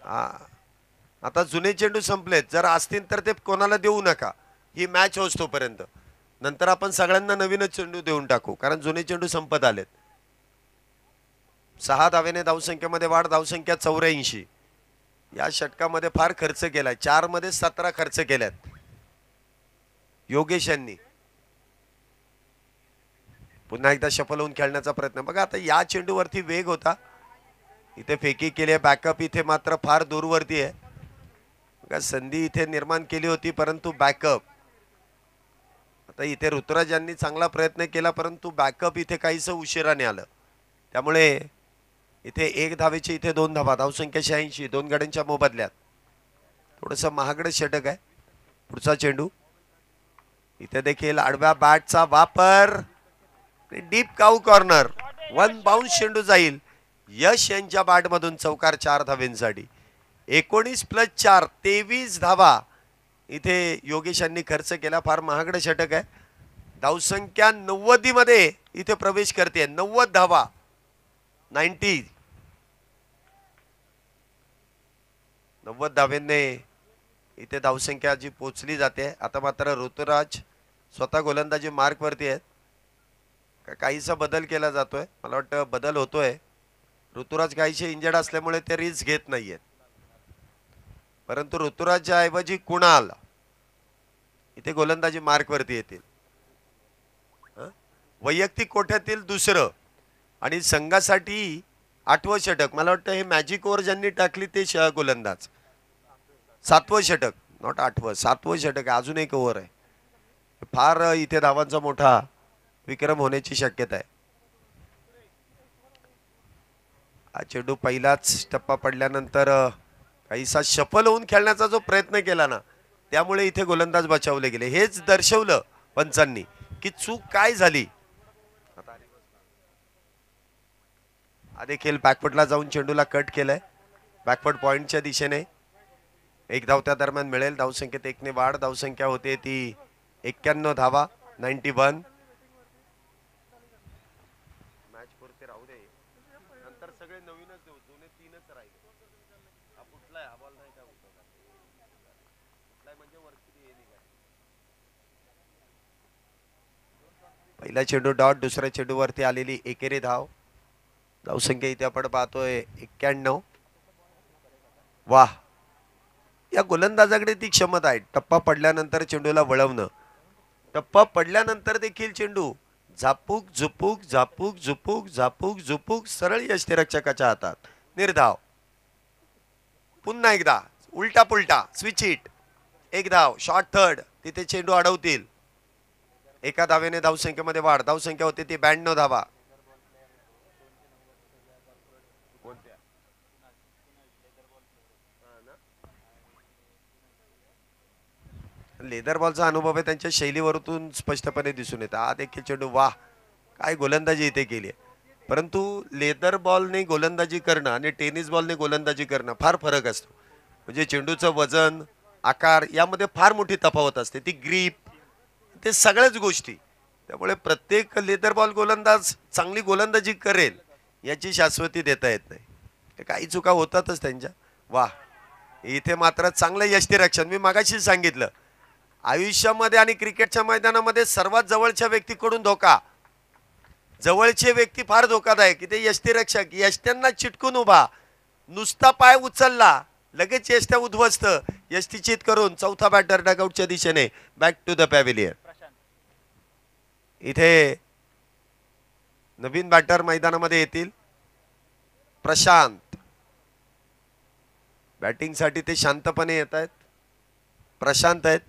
हा, आता जुने चेंडू संपलेत. जर असतील तर ते कोणाला देऊ नका, ही मॅच होस तोपर्यंत. नंतर आपण सगळ्यांना नवीनच चेंडू देऊन टाकू, कारण जुने चेंडू संपत आलेत. 6 धावेने धावसंख्येमध्ये वाढ. धावसंख्या 84. या षटकामध्ये फार खर्च केलाय. 4 मध्ये 17 खर्च केल्यात योगेश यांनी. पुन्हा एकदा शफल होऊन खेळण्याचा प्रयत्न. बघा आता या चेंडूवरती वेग होता, इथे फेकी केली आहे. बॅकअप इथे मात्र फार दूरवरती आहे. बघा संधी इथे निर्माण केली होती, परंतु बॅकअप. आता इथे ऋतुराज यांनी चांगला प्रयत्न केला, परंतु बॅकअप इथे काहीसं उशिराने आलं. त्यामुळे इथे 1 धावेची इथे 2 धावा. धावसंख्या 86. दोन गड्यांच्या मोबदल्यात. थोडस महागडं षटक आहे. पुढचा चेंडू. इथे देखील आडव्या बॅटचा वापर. डीप काऊ कॉर्नर. 1 बाउन्स चेंडू जाईल. यश यांच्या बॅटमधून चौकार 4 धावेंसाठी. 19 + 4 23 धावा इथे योगेशांनी खर्च केला. फार महागडं षटक आहे. धावसंख्या 90 मध्ये इथे प्रवेश करते. 90 धावा. 90 धावेने इथे धावसंख्या जी पोचली जाते. आता मात्र ऋतुराज स्वतः गोलंदाजी मार्क वरती आहेत. काहीसा बदल केला जातोय, मला वाटतं बदल होतोय. ऋतुराज काहीशे इंजर्ड असल्यामुळे ते रिस्क घेत नाहीयेत, परंतु ऋतुराजच्या ऐवजी कुणाल इथे गोलंदाजी मार्क वरती येतील. वैयक्तिक कोट्यातील दुसरं आणि संघासाठी 8वं षटक. मला वाटतं हे मॅजिक ओव्हर ज्यांनी टाकली ते गोलंदाज. 7वं षटक, नॉट 8वं, 7वं षटक. अजून एक ओव्हर आहे. फार इथे धावांचा मोठा विक्रम होण्याची शक्यता आहे. हा चेंडू पहिलाच टप्पा पडल्यानंतर काहीसा शफल होऊन खेळण्याचा जो प्रयत्न केला ना, त्यामुळे इथे गोलंदाज बचावले गेले. हेच दर्शवलं पंचांनी की चूक काय झाली. हा देखील बॅकफुटला जाऊन चेंडूला कट केलंय. बॅकफुट पॉइंटच्या दिशेने 1 धाव त्या दरम्यान मिळेल. धावसंख्येत 1 ने वाढ. धावसंख्या होते ती 91 धावा. 91. मॅच पुरते राहू दे, नंतर सगळे नवीनच देऊ. जुने 3च राहिले. हा कुठलाय? हा बॉल नाही का कुठलाय म्हणजे वरती येईल काय. पहिला चेंडू डॉट. दुसऱ्या चेंडूवरती आलेली एकेरी धाव. धावसंख्या इथे आपण पाहतोय 91. वाह, या गोलंदाजाकडे ती क्षमता आहे. टप्पा पडल्यानंतर चेंडूला वळवणं. टप्पा पडल्यानंतर देखील चेंडू झापूक झुपूक झापूक झुपूक झापूक झुपूक सरळ यष्टीरक्षकाच्या हातात. निर्धाव. पुन्हा एकदा उलटा पुलटा स्विच हिट. 1 धाव. Short third. तिथे चेंडू अडवतील. 1 धावेने धावसंख्येमध्ये वाढ. धावसंख्या होती ती 92 धावा. लेदर बॉलचा अनुभव आहे, त्यांच्या शैलीवरून स्पष्टपणे दिसून येतं. हा देखील चेंडू. वाह, काय गोलंदाजी इथे केली आहे. परंतु लेदर बॉलने गोलंदाजी करणं आणि टेनिस बॉलने गोलंदाजी करणं फार फरक असतो. म्हणजे चेंडूचं वजन, आकार यामध्ये फार मोठी तफावत असते. ती ग्रीप, ते सगळ्याच गोष्टी. त्यामुळे प्रत्येक लेदर बॉल गोलंदाज चांगली गोलंदाजी करेल याची शाश्वती देता येत नाही. काही चुका होतातच त्यांच्या. वाह, इथे मात्र चांगलं यष्टीरक्षण. मी मगाशी सांगितलं, आयुष्यामध्ये आणि क्रिकेटच्या मैदानामध्ये सर्वात जवळच्या व्यक्तीकडून धोका. जवळचे व्यक्ती फार धोकादायक. इथे यष्टीरक्षक यष्ट्यांना चिटकून उभा. नुसता पाय उचलला लगेच यष्ट्या उद्ध्वस्त, यष्टीचित करून चौथा बॅटर डगआउटच्या दिशेने बॅक टू द पॅव्हिलियन. इथे नवीन बॅटर मैदानामध्ये येतील. प्रशांत बॅटिंगसाठी ते शांतपणे येत आहेत. प्रशांत आहेत.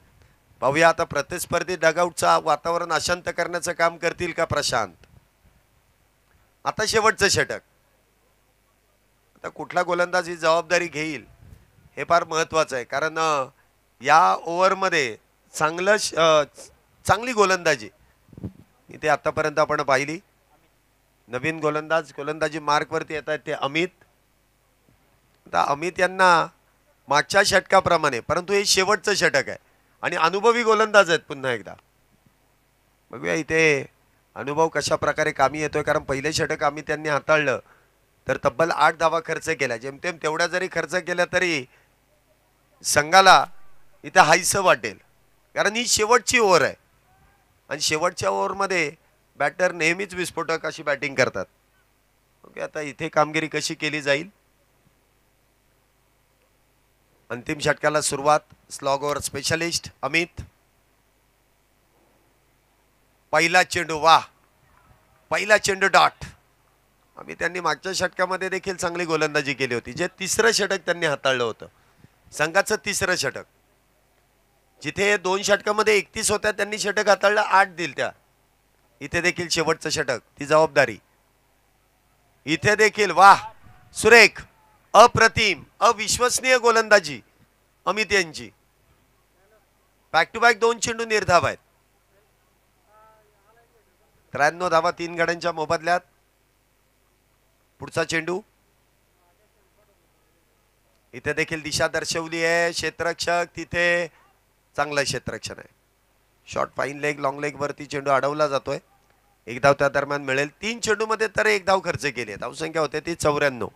पाहूया आता प्रतिस्पर्धी डगआउटचा वातावरण अशांत करण्याचं काम करतील का प्रशांत. आता शेवटचं षटक. आता कुठला गोलंदाज ही जबाबदारी घेईल हे फार महत्वाचं आहे, कारण या ओव्हरमध्ये चांगली गोलंदाजी इथे आतापर्यंत आपण पाहिली. नवीन गोलंदाजी मार्कवरती येत आहेत ते अमित. आता अमित यांना मागच्या षटकाप्रमाणे, परंतु हे शेवटचं षटक आहे आणि अनुभवी गोलंदाज आहेत. पुन्हा एकदा बघूया इथे अनुभव कशा प्रकारे कामी येतोय, कारण पहिले षटक आम्ही त्यांनी हाताळलं तर तब्बल 8 धावा खर्च केला. जेमतेम तेवढ्या जरी खर्च केल्या तरी संघाला इथे हायसं वाटेल, कारण ही शेवटची ओव्हर आहे आणि शेवटच्या ओव्हरमध्ये बॅटर नेहमीच विस्फोटक अशी बॅटिंग करतात. ओके, आता इथे कामगिरी कशी केली जाईल. अंतिम षटकाला सुरुवात. Slog over specialist Amit. पहिला चेंडू, वाह, पहिला चेंडू डॉट. आम्ही त्यांनी मागच्या षटकामध्ये देखील चांगली गोलंदाजी केली होती. जे तिसरं षटक त्यांनी हाताळलं होतं, संघाचं तिसरं षटक. जिथे 2 षटकामध्ये 31 होत्या त्यांनी षटक हाताळलं 8 दिल त्या. इथे देखील शेवटचं षटक, ती जबाबदारी. इथे देखील वाह, सुरेख, अप्रतिम, अविश्वसनीय गोलंदाजी अमित यांची. बॅक टू बॅक 2 चेंडू निर्धाव आहेत. 93 धावा 3 गड्यांच्या मोबदल्यात. पुढचा चेंडू. इथे देखील दिशा दर्शवली आहे. क्षेत्ररक्षक तिथे चांगलं क्षेत्ररक्षण आहे. Short fine leg, long leg वरती चेंडू अडवला जातोय. 1 धाव त्या दरम्यान मिळेल. 3 चेंडू मध्ये तर 1 धाव खर्च केली. धावसंख्या होते ती 94.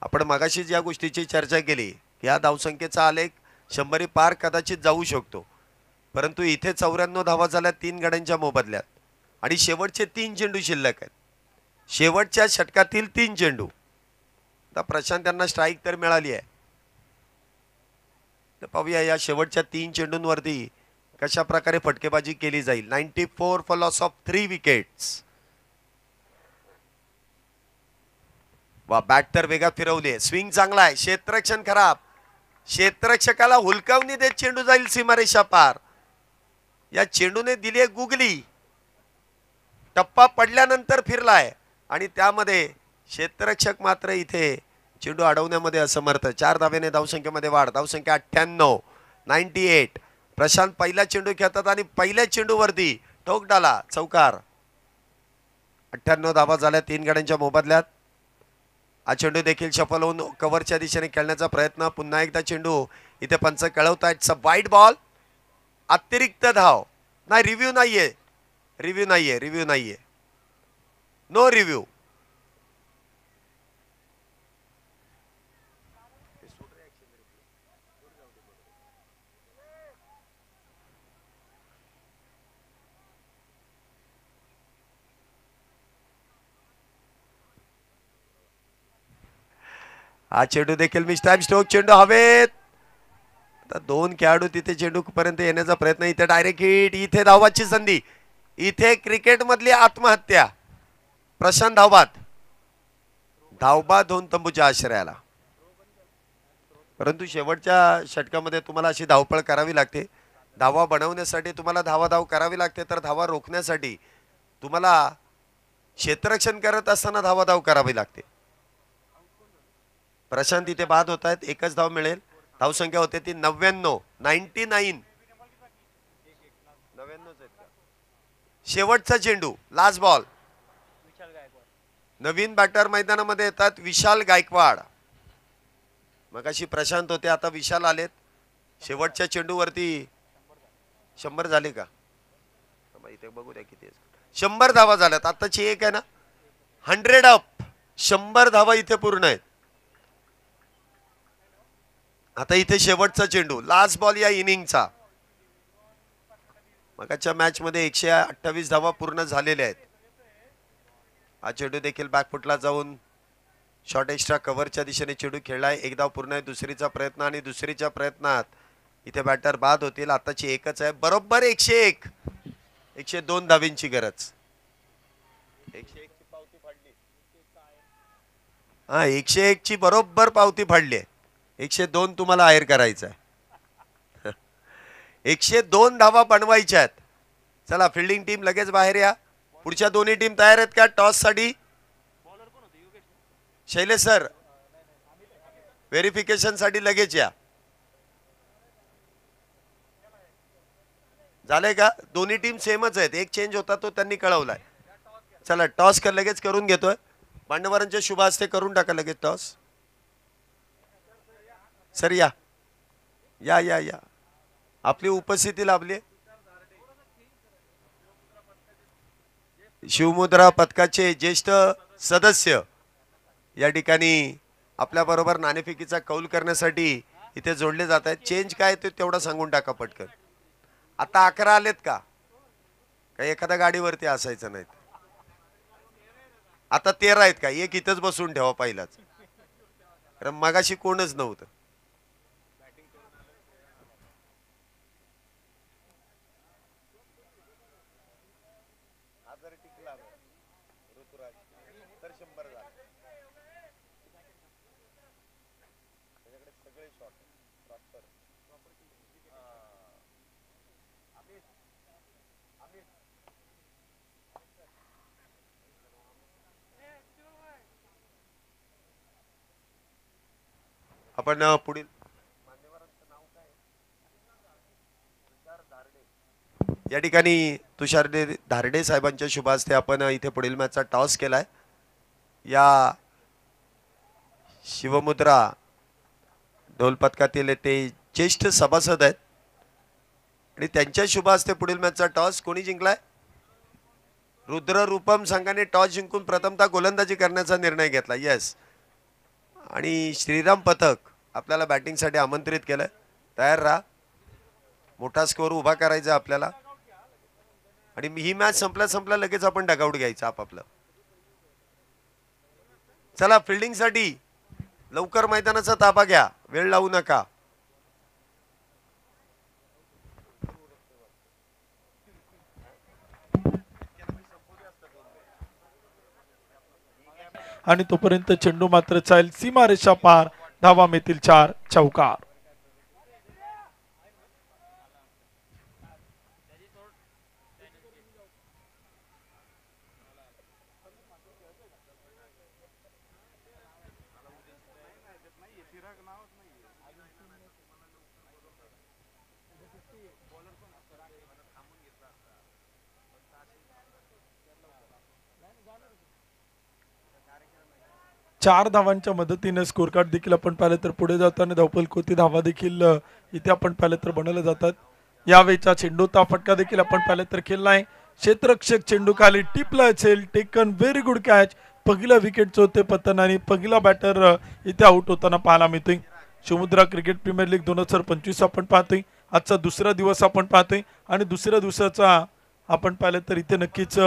आपण मगाशीच या गोष्टीची चर्चा केली की या धावसंख्येचा आलेख 100 पार कदाचित जाऊ शकतो, परंतु इथे 94 धावा झाल्या 3 गड्यांच्या मोबदल्यात आणि शेवटचे 3 चेंडू शिल्लक आहेत. शेवटच्या षटकातील 3 चेंडू. आता प्रशांत यांना स्ट्राईक तर मिळाली आहे. तर पाहूया या शेवटच्या 3 चेंडूंवरती कशा प्रकारे फटकेबाजी केली जाईल. 94 फॉर लॉस ऑफ 3 विकेट्स. वा, बॅट तर वेगात फिरवली आहे. स्विंग चांगला आहे. क्षेत्ररक्षण खराब. क्षेत्ररक्षकाला हुलकावणी देत चेंडू जाईल सीमारेषा पार. या चेंडूने दिली आहे गुगली. टप्पा पडल्यानंतर फिरलाय आणि त्यामध्ये क्षेत्ररक्षक मात्र इथे चेंडू अडवण्यामध्ये असमर्थ. 4 धावेने धावसंख्येमध्ये वाढ. धावसंख्या 98. 98. प्रशांत पहिला चेंडू खेळतात आणि पहिल्या चेंडूवरती ठोकडाला चौकार. 98 धावा झाल्या 3 गड्यांच्या मोबदल्यात. हा चेंडू देखील सफल होऊन कव्हरच्या दिशेने खेळण्याचा प्रयत्न. पुन्हा एकदा चेंडू इथे पंच कळवतायत. वाईट बॉल. अतिरिक्त धाव नाही. रिव्ह्यू नाहीये. रिव्ह्यू नाहीये. No review. हा चेंडू देखील मिस टाइम स्ट्रोक. चेंडू हवेत. आता 2 खेळाडू तिथे चेंडू पर्यंत येण्याचा प्रयत्न. इथे डायरेक्ट हिट. इथे धावाची संधी. इथे क्रिकेट मधली आत्महत्या. प्रशांत धावबाद होऊन तंबूच्या आश्रयाला. परंतु शेवटच्या षटकामध्ये तुम्हाला अशी धावपळ करावी लागते. धावा बनवण्यासाठी तुम्हाला धावाधाव करावी लागते, तर धावा रोखण्यासाठी तुम्हाला क्षेत्ररक्षण करत असताना धावाधाव करावी लागते. प्रशांत इथे बाद होत आहेत. 1च धाव मिळेल. धावसंख्या होते ती 99. 99. शेवटचा चेंडू, लास्ट बॉल. नवीन बॅटर मैदानामध्ये येतात विशाल गायकवाड. मगाशी प्रशांत होते, आता विशाल आलेत. शेवटच्या चेंडूवरती 100 झाले का इथे बघू द्या किती. 100 धावा झाल्यात. आताची एक आहे ना 100 अप. 100 धावा इथे पूर्ण आहेत. आता इथे शेवटचा चेंडू, लास्ट बॉल या इनिंगचा. मगाच्या मॅच मध्ये 128 धावा पूर्ण झालेल्या आहेत. हा चेंडू देखील बॅकफुटला जाऊन शॉर्ट एक्स्ट्रा कव्हरच्या दिशेने चेंडू खेळलाय. एक धाव पूर्ण आहे. दुसरीचा प्रयत्न आणि दुसरीच्या प्रयत्नात इथे बॅटर बाद होतील. आताची एकच आहे. बरोबर 101. 102 धावींची गरज. 101 ची पावती फाडली. हा 101 ची बरोबर पावती फाडली आहे. 102 तुम्हाला आहेर करायचं आहे. 102 धावा बनवायच्या आहेत. चला फिल्डिंग टीम लगेच बाहेर या. पुढच्या दोन्ही टीम तयार आहेत का टॉस साठी? शैलेश सर व्हेरिफिकेशन साठी लगेच या. झालंय का? दोन्ही टीम सेमच आहेत. एक चेंज होता तो त्यांनी कळवलाय. चला टॉस लगेच करून घेतोय. मान्यवरांच्या शुभ हस्ते करून टाका लगेच टॉस. सर या या या या आपली उपस्थिती लाभली. शिवमुद्रा पथकाचे ज्येष्ठ सदस्य या ठिकाणी आपल्या बरोबर नाणेफेकीचा कौल करण्यासाठी इथे जोडले जात आहेत. चेंज काय ते तेवढं सांगून टाका पटकन. आता 11 आलेत का? काही एखाद्या गाडीवरती असायचं नाही. आता 13 आहेत का? एक इथंच बसून ठेवा पहिलाच, कारण मगाशी कोणच नव्हतं. आपण पुढील या ठिकाणी तुषार धारडे साहेबांच्या शुभ हस्ते आपण इथे पुढील मॅचचा टॉस केलाय. या शिवमुद्रा ढोल पथकातील ते ज्येष्ठ सभासद आहेत आणि त्यांच्या शुभ हस्ते पुढील मॅचचा टॉस कोणी जिंकलाय? रुद्र रूपम संघाने टॉस जिंकून प्रथमतः गोलंदाजी करण्याचा निर्णय घेतला. येस. आणि श्रीराम पथक आपल्याला बॅटिंगसाठी आमंत्रित केलंय. तयार राहा. मोठा स्कोर उभा करायचा आपल्याला आणि ही मॅच संपल्या लगेच आपण डगआउट घ्यायचं आपापलं. चला फिल्डिंग साठी लवकर मैदानाचा ताबा घ्या. वेळ लावू नका. आणि तोपर्यंत चेंडू मात्र चाल सीमारेषा पार. धावा मिळतील 4 चौकार. चार धावांच्या मदतीने स्कोर कार्ड देखील आपण पाहिलं तर पुढे जाताना धावपल कोती धावा देखील इथे आपण पाहिलं तर बनवले जातात. यावेळीचा चेंडूचा फटका देखील आपण पाहिलं तर खेळलाय. क्षेत्ररक्षक चेंडू खाली टिपला असेल. Taken very good catch. पहिला विकेटचं होते पतन आणि पहिला बॅटर इथे आउट होताना पाहायला मिळतोय. शिवमुद्रा क्रिकेट प्रीमियर लीग 2025 आपण पाहतोय. आजचा दुसरा दिवस आपण पाहतोय आणि दुसऱ्या दिवसाचा आपण पाहिलं तर इथे नक्कीच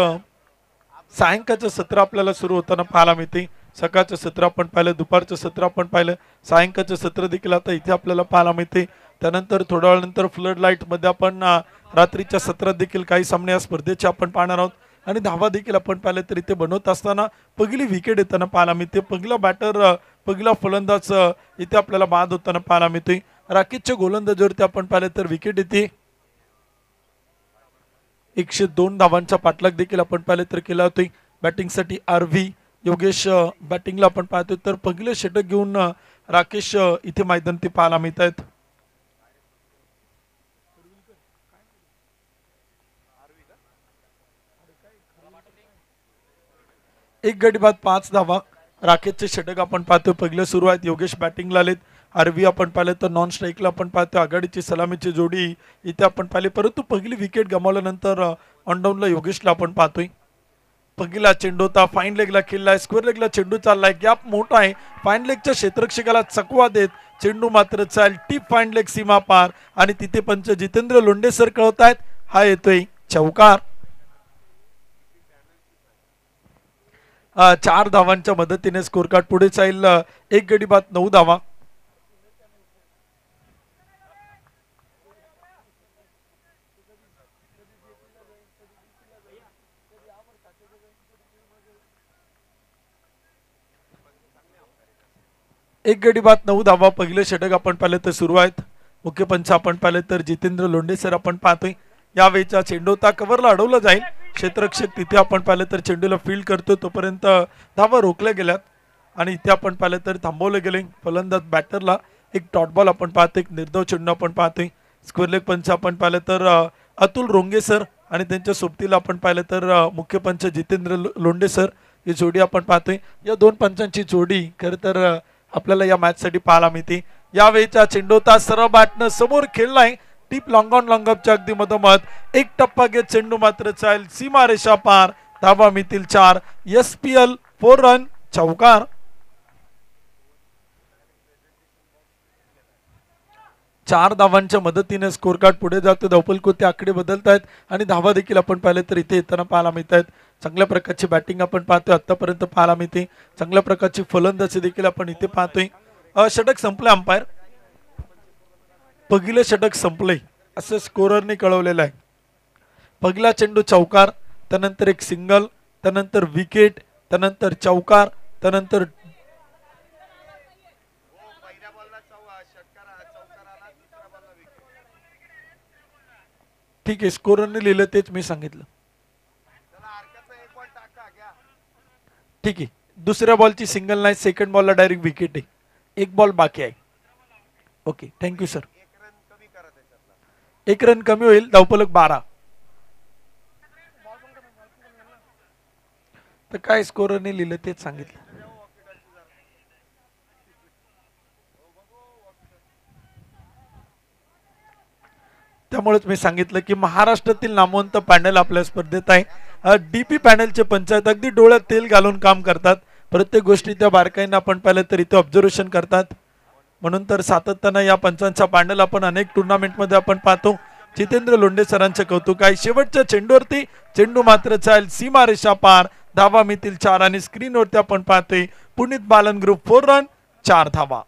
सायंकाळचं सत्र आपल्याला सुरू होताना पाहायला मिळते. सकाळचं सत्र आपण पाहिलं, दुपारचं सत्र आपण पाहिलं, सायंकाळचं सत्र देखील आता इथे आपल्याला पाहायला मिळते. त्यानंतर थोड्या वेळानंतर फ्लड लाईट मध्ये आपण रात्रीच्या सत्रात देखील काही सामने या स्पर्धेचे आपण पाहणार आहोत. आणि धावा देखील आपण पाहिलं तर इथे बनवत असताना पहिली विकेट येताना पाहायला मिळते. पहिला बॅटर पहिला फलंदाज इथे आपल्याला बाद होताना पाहायला मिळते. राकेशच्या गोलंदाजीवरती आपण पाहिलं तर विकेट येते. 102 धावांचा पाठलाग देखील आपण पाहिलं तर केला होता. बॅटिंगसाठी आरव्ही योगेश बॅटिंगला आपण पाहतोय तर पहिले षटक घेऊन राकेश इथे मैदानात पाहायला मिळत आहेत. एक गडी बाद 5 धावा. राकेशचे षटक आपण पाहतोय पहिलं सुरू आहेत. योगेश बॅटिंगला आलेत. आरव्ही आपण पाहिलं तर नॉन स्ट्राईकला आपण पाहतोय. आघाडीची सलामीची जोडी इथे आपण पाहिले, परंतु पहिली विकेट गमावल्यानंतर ऑनडाऊनला योगेशला आपण पाहतोय. पहिला चेंडू होता फाईन लेगला खेळलाय. स्क्वेअर लेगला चेंडू चाललाय. गॅप मोठा आहे. फाईन लेगच्या क्षेत्ररक्षकाला चकवा देत चेंडू मात्र चाल टीप फाईन लेग सीमा पार आणि तिथे पंच जितेंद्र लोंढे सर कळवत आहेत. हा येतोय चौकार. 4 धावांच्या मदतीने स्कोर कार्ड पुढे जाईल. एक गडी बाद 9 धावा. एक गडी बाद 9 धावा. पहिले षटक आपण पाहिलं तर सुरू आहेत. मुख्य पंच आपण पाहिलं तर जितेंद्र लोंढे सर आपण पाहतोय. यावेळीचा चेंडू होता कव्हरला अडवला जाईल. क्षेत्ररक्षक तिथे आपण पाहिलं तर चेंडूला फील्ड करतो तोपर्यंत धावा रोखल्या गेल्यात आणि इथे आपण पाहिलं तर थांबवले गेले. फलंदाज बॅटरला एक डॉट बॉल आपण पाहतोय. एक निर्धाव चेंडू आपण पाहतोय. स्क्वेअर लेग पंच आपण पाहिलं तर अतुल रोंगे सर आणि त्यांच्या सोबतीला आपण पाहिलं तर मुख्य पंच जितेंद्र लोंढे सर ही जोडी आपण पाहतोय. या दोन पंचांची जोडी खरं तर आपल्याला या मॅच साठी पाहायला मिळते. यावेळीचा चेंडू होता सरळ बॅटनं समोर खेळलाय. टीप लॉंग ऑन लॉंग अपच्या अगदी मधोमध एक टप्पा घेत चेंडू मात्र चाल सीमा रेषा पार. धावा मिळतील 4. SPL 4 रन चौकार. चार धावांच्या मदतीने स्कोर कार्ड पुढे जातो. धावपलकोते आकडे बदलत आहेत आणि धावा देखील आपण पाहिले तर इथे येताना पाहायला मिळत आहेत. चांगल्या प्रकारची बॅटिंग आपण पाहतोय आतापर्यंत पाहायला मिळते. चांगल्या प्रकारची फलंदाजी देखील आपण इथे पाहतोय. षटक संपले. अंपायर पहिलं षटक संपले असं स्कोररने कळवलेलं आहे. पहिला चेंडू चौकार, त्यानंतर एक सिंगल, त्यानंतर विकेट, त्यानंतर चौकार, त्यानंतर ठीक आहे. स्कोररने लिहिलं तेच मी सांगितलं. ठीक आहे. दुसऱ्या बॉलची सिंगल नाही. सेकंड बॉलला डायरेक्ट विकेट आहे. एक बॉल बाकी आहे. Okay thank you sir. एक रन कमी होईल. धावफलक 12. तर काय स्कोररने लिहिलं तेच सांगितलं. त्यामुळेच मी सांगितलं की महाराष्ट्रातील नामवंत पॅनल आपल्या स्पर्धेत आहे. DP पॅनलचे पंचायत अगदी डोळ्यात तेल घालून काम करतात. प्रत्येक गोष्टी त्या बारकाईने आपण पाहिलं तर इथे ऑब्झर्वेशन करतात. म्हणून तर सातत्यानं या पंचांचा पॅनल आपण अनेक टुर्नामेंटमध्ये आपण पाहतो. जितेंद्र लोंढे सरांचे कौतुक आहे. शेवटच्या चेंडूवरती चेंडू मात्र चाल सीमा रेषा पार. धावा मिळतील 4 आणि स्क्रीनवरती आपण पाहतोय पुनीत बालन ग्रुप 4 रन 4 धावा.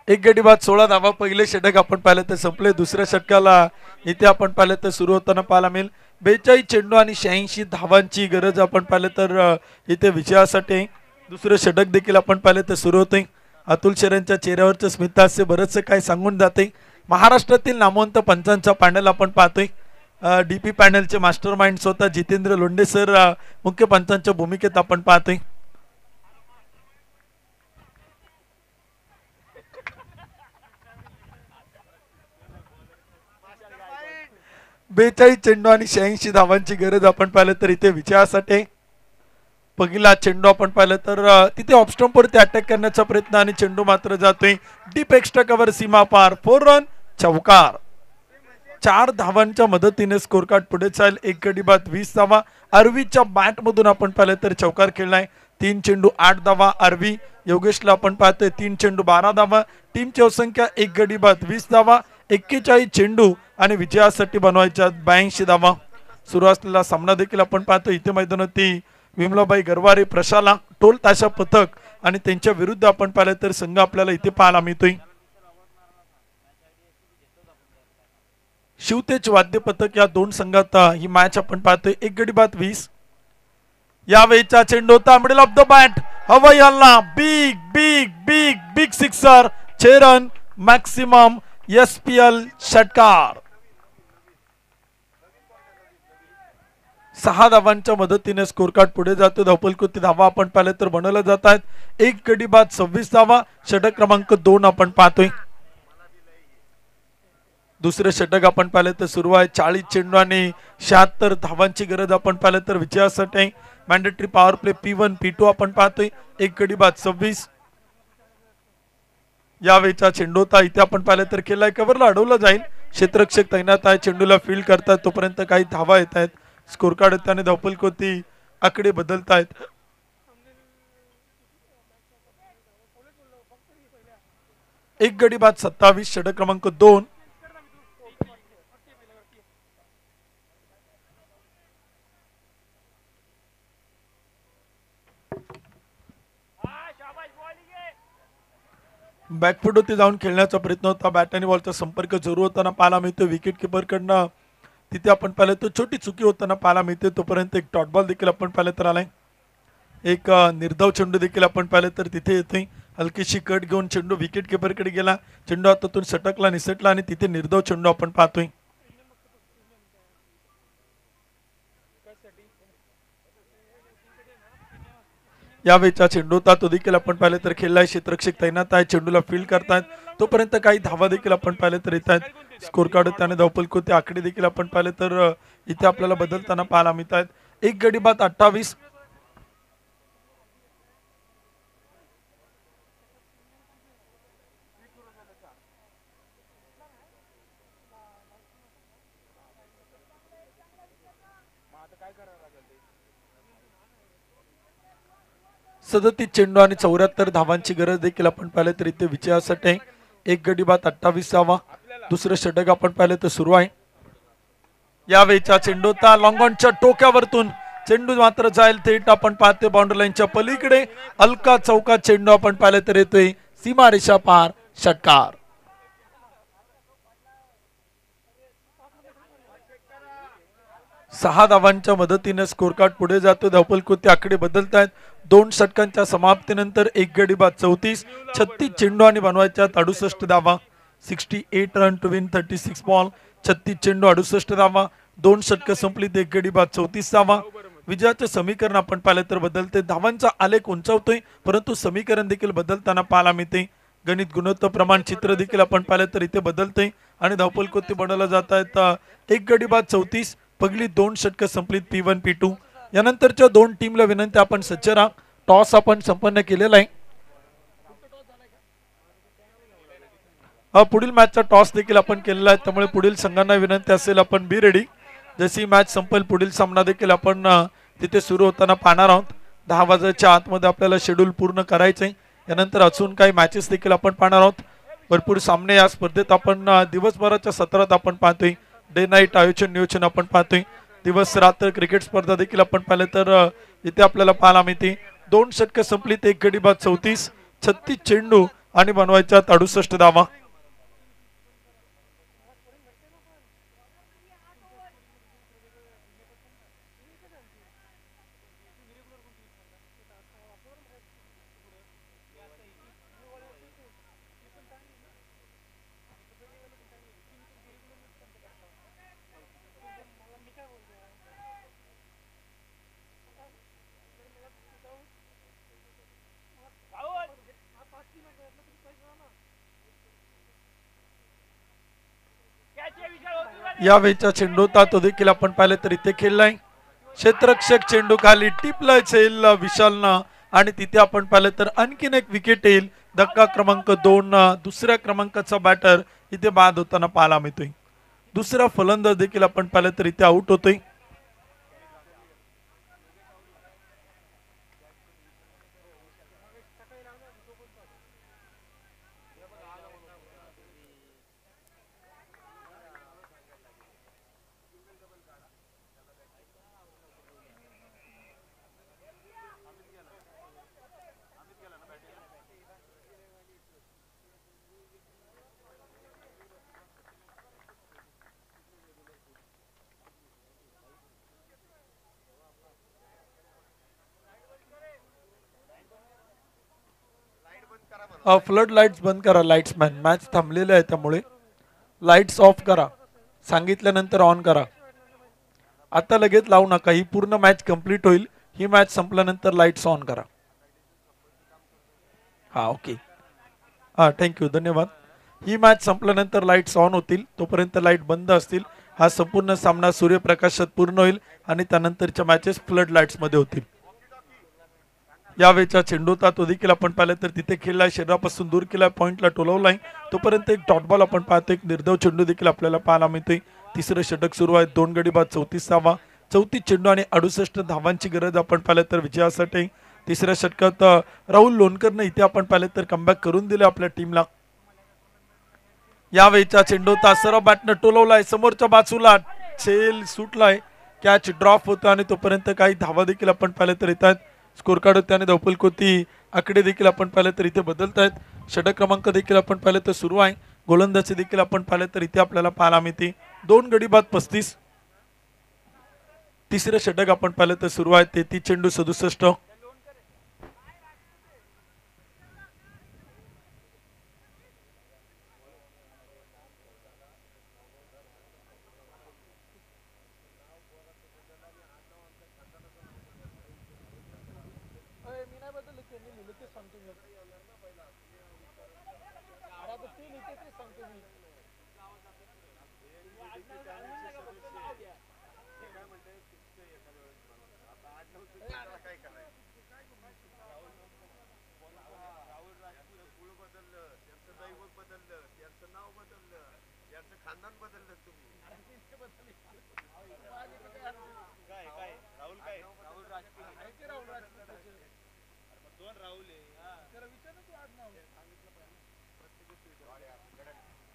एक गडी बाद 16 धावा. पहिले षटक आपण पाहिलं तर संपले. दुसऱ्या षटकाला इथे आपण पाहिलं तर सुरू होताना पाहायला मिळेल. 42 चेंडू आणि 86 धावांची गरज आपण पाहिलं तर इथे विजयासाठी. दुसरं षटक देखील आपण पाहिलं तर सुरू होते. अतुल शरणच्या चेहऱ्यावरचं स्मितहास्य बरंचसं काय सांगून जाते. महाराष्ट्रातील नामवंत पंचांचा पॅनल आपण पाहतोय. DP पॅनलचे मास्टर माइंड स्वतः जितेंद्र लोंढे सर मुख्य पंचांच्या भूमिकेत आपण पाहतोय. बेचाळीस चेंडू आणि 86 धावांची गरज आपण पाहिलं तर इथे विजयासाठी. पहिला चेंडू आपण पाहिलं तर तिथे ऑफस्टंपवरती अटॅक करण्याचा प्रयत्न आणि चेंडू मात्र जातोय डीप एक्स्ट्रा कव्हर सीमा पार. 4 रन चौकार. 4 धावांच्या मदतीने स्कोर कार्ड पुढे चाल. एक गडी बाद 20 धावा. आरवीच्या बॅट मधून आपण पाहिलं तर चौकार खेळलाय. 3 चेंडू 8 धावा. आरवी योगेशला आपण पाहतोय 3 चेंडू 12 धावा. टीमची संख्या एक गडी बाद 20 धावा. 41 चेंडू आणि विजयासाठी बनवायच्या 82 धावा. सुरू असलेला सामना देखील आपण पाहतो. इथे मैदानावरती विमलाबाई गरवारे प्रशाला टोल ताशा पथक आणि त्यांच्या विरुद्ध आपण पाहिलं तर संघ आपल्याला इथे पाहायला मिळतोय. शिवतेज वाद्य पथक या दोन संघात ही मॅच आपण पाहतोय. एक गडी बाद 20. यावेळीचा चेंडू होता मिडल ऑफ द बॅट. हवाई हल्ला. Big big big big sixer. 6 run maximum. SPL षटकार. 6 धावांच्या मदतीने स्कोर कार्ड पुढे जातो. धावपलकोती धावा आपण पाहिले तर बनवल्या जात आहेत. एक गडी बाद 26 धावा. षटक क्रमांक 2 आपण पाहतोय. दुसरे षटक आपण पाहिले तर सुरू आहे. 40 चेंडू आणि 76 धावांची गरज आपण पाहिले तर विजयासाठी. Mandatory power play P1 P2 आपण पाहतोय. एक गडी बाद 26. यावेळीचा चेंडू होता इथे आपण पाहिलं तर केलाय कव्हरला अडवलं जाईल. क्षेत्ररक्षक तैनात आहे, चेंडूला फील्ड करतात तोपर्यंत काही धावा येत आहेत. स्कोर कार्ड त्याने धावपलकोती आकडे बदलतायत. एक गडी बाद 27, षटक क्रमांक 2. बॅकफुट होती जाऊन खेळण्याचा प्रयत्न होता. बॅट आणि बॉलचा संपर्क जरूर होताना पाहायला मिळतो विकेट किपर कडनं. तिथे आपण पाहिलं तर छोटी चुकी होताना पाहायला मिळते. तोपर्यंत एक डॉट बॉल देखील आपण पाहिलं तर आलाय. एक निर्धाव चेंडू देखील आपण पाहिलं तर तिथे येतोय. हलकीशी कट घेऊन चेंडू विकेट किपरकडे गेला. चेंडू हातातून सटकला निसटला आणि तिथे निर्धाव चेंडू आपण पाहतोय. यावेळीचा चेंडू होता तो देखील आपण पाहिलं तर खेळलाय. क्षेत्ररक्षक तैनात आहे, चेंडूला फील्ड करतायत तोपर्यंत काही धावा देखील आपण पाहिलं तर येत आहेत. स्कोर कार्ड त्याने धावपलकोते आकडे देखील आपण पाहिले तर इथे आपल्याला बदलताना पाहायला मिळत आहेत. एक गडी बाद 28. सदतीस चेंडू आणि 74 धावांची गरज देखील आपण पाहिलं तर इथे विजयासाठी आहे. एक गडी बाद 28वा. दुसरं षटक आपण पाहिलं तर सुरू आहे. यावेळीचा चेंडू होता लॉंग ऑनच्या टोक्यावरतून चेंडू मात्र जाईल थेट आपण पाहते बाउंड्री लाईनच्या पलीकडे. हलका चौका चेंडू आपण पाहिलं तर येतोय सीमारेषा पार, षटकार. सहा धावांच्या मदतीने स्कोर कार्ड पुढे जातो. धावपलकोते आकडे बदलतायत. 2 षटकांच्या समाप्तीनंतर एक गडी बाद 34, 36 चेंडू आणि बनवायच्या 68 धावा. 68 रन टू विन 36 बॉल. 36 चेंडू 68 धावा. 2 षटकं संपली एक गडी बाद 34 धावा. विजयाचे समीकरण आपण पाहिलं तर बदलते. धावांचा आलेख उंचावतोय परंतु समीकरण देखील बदलताना पाहायला मिळते. गणित गुणोत्तर प्रमाण चित्र देखील आपण पाहिलं तर इथे बदलते आणि धावपलकोते बनवले जात आहेत. एक गडी बाद 34. पहिली 2 षटकं संपलीत P1 P2. यानंतरच्या 2 टीमला विनंती आपण सज्ज राहा. टॉस आपण संपन्न केलेला आहे. पुढील मॅचचा टॉस देखील आपण केलेला आहे त्यामुळे पुढील संघांना विनंती असेल आपण बी रेडी. जशी मॅच संपेल पुढील सामना देखील आपण तिथे सुरू होताना पाहणार आहोत. 10 वाजेच्या आतमध्ये आपल्याला शेड्यूल पूर्ण करायचंय. यानंतर अजून काही मॅचेस देखील आपण पाहणार आहोत. भरपूर सामने या स्पर्धेत आपण दिवसभराच्या सत्रात आपण पाहतोय. डे नाईट आयोजन नियोजन आपण पाहतोय. दिवस रात्र क्रिकेट स्पर्धा देखील आपण पाहिलं तर इथे आपल्याला पाहायला मिळते. 2 षटकं संपलीत एक गडी बाद 34, 36 चेंडू आणि बनवायच्या 68 धावा. यावेळीचा चेंडू होता तो देखील आपण पाहिलं तर इथे खेळलाय. क्षेत्ररक्षक चेंडू खाली टिपलाय सेल विशालनं आणि तिथे आपण पाहिलं तर आणखीन एक विकेट येईल. धक्का क्रमांक 2 दुसऱ्या क्रमांकाचा बॅटर इथे बाद होताना पाहायला मिळतोय. दुसरा फलंदाज देखील आपण पाहिलं तर इथे आउट होतोय. फ्लड लाईट्स बंद करा. लाईट्समॅन मॅच थांबलेले आहे त्यामुळे लाईट्स ऑफ करा. सांगितल्यानंतर ऑन करा. आता लगेच लावू नका. ही पूर्ण मॅच कंप्लीट होईल. ही मॅच संपल्यानंतर लाईट्स ऑन करा. हा ओके. थँक्यू धन्यवाद. ही मॅच संपल्यानंतर लाईट्स ऑन होतील. तोपर्यंत लाईट बंद असतील. हा संपूर्ण सामना सूर्यप्रकाशात पूर्ण होईल आणि त्यानंतरच्या मॅचेस फ्लड लाईट्स मध्ये होतील. यावेळेचा चेंडू होता तो देखील आपण पाहिलं तर तिथे खेळलाय, शरीरापासून दूर केलाय, पॉइंटला टोलवलाय. तोपर्यंत एक डॉट बॉल आपण पाहतो, एक निर्धाव चेंडू देखील आपल्याला पाहायला मिळतोय. तिसरं षटक सुरू आहे, 2 गडी बाद 34 धावा, 34 चेंडू आणि 68 धावांची गरज आपण पाहिलं तर विजयासाठी. तिसऱ्या षटकात राहुल लोणकरनं इथे आपण पाहिलं तर कमबॅक करून दिले आपल्या टीमला. यावेळेचा चेंडू होता, सरळ बॅटनं टोलवलाय, समोरच्या बाजूला छेल सुटलाय, कॅच ड्रॉप होता आणि तोपर्यंत काही धावा देखील आपण पाहिलं तर येत आहेत. स्कोर कार्ड होते आणि धावपल कोती आकडे देखील आपण पाहिलं तर इथे बदलत आहेत. षटक क्रमांक देखील आपण पाहिलं तर सुरू आहे. गोलंदाजी देखील आपण पाहिलं तर इथे आपल्याला पाहायला मिळते, 2 गडी बाद 35. तिसरं षटक आपण पाहिलं तर सुरू आहे, 33 चेंडू 67.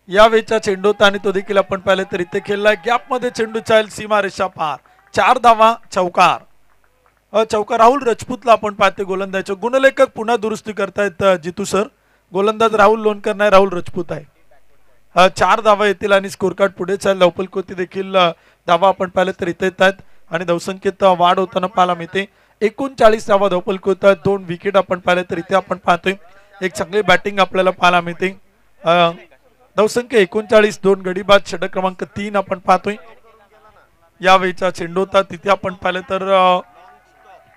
यावेळेचा चेंडू होता आणि तो देखील आपण पाहिलं तर इथे खेळलाय, गॅप मध्ये चेंडू चाल, सीमा रेषा पार, 4 धावा, चौकार. चौकार राहुल राजपूतला आपण पाहते गोलंदाज. गुणलेखक पुन्हा दुरुस्ती करतायत जितू सर, गोलंदाज राहुल लोणकर नाही, राहुल राजपूत आहे. 4 धावा येतील आणि स्कोर कार्ड पुढे चाल. धावपल कोती देखील धावा आपण पाहिलं तर इथे येत आहेत आणि धावसंख्येत वाढ होताना पाहायला मिळते. 39 धावा धावपल कोत, 2 विकेट आपण पाहिलं तर इथे आपण पाहतोय. एक चांगली बॅटिंग आपल्याला पाहायला मिळते. धावसंख्या 39, 2 गडी बाद. षटक क्रमांक 3 आपण पाहतोय. यावेळेचा चेंडू होता, तिथे आपण पाहिलं तर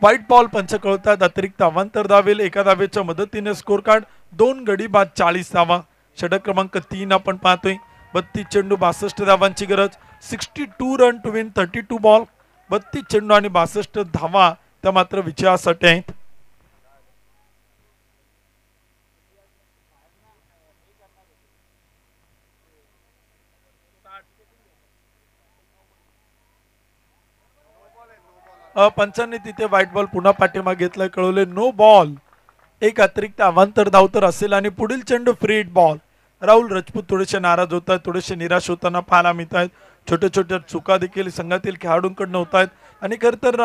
व्हाईट बॉल पंच कळतात, अतिरिक्त अवांतर धावेल. एका धावेच्या मदतीने स्कोर कार्ड 2 गडी बाद 40 धावा. षटक क्रमांक 3 आपण पाहतोय, 32 चेंडू 62 धावांची गरज, 62 रन टू विन 32 बॉल. 32 चेंडू आणि 62 धावा त्या मात्र विजयासाठी आहेत. पंचांनी तिथे व्हाईट बॉल पुन्हा पाठीमागे घेतलाय, कळवले नो बॉल. एक अतिरिक्त अवांतर धाव तर असेल आणि पुढील चेंडू free hit ball. Rahul Rajput थोडेसे नाराज होत आहेत, थोडेसे निराश होताना पाहायला मिळत आहेत. छोट्या छोट्या चुका देखील संघातील खेळाडूंकडून होत आहेत आणि खरं तर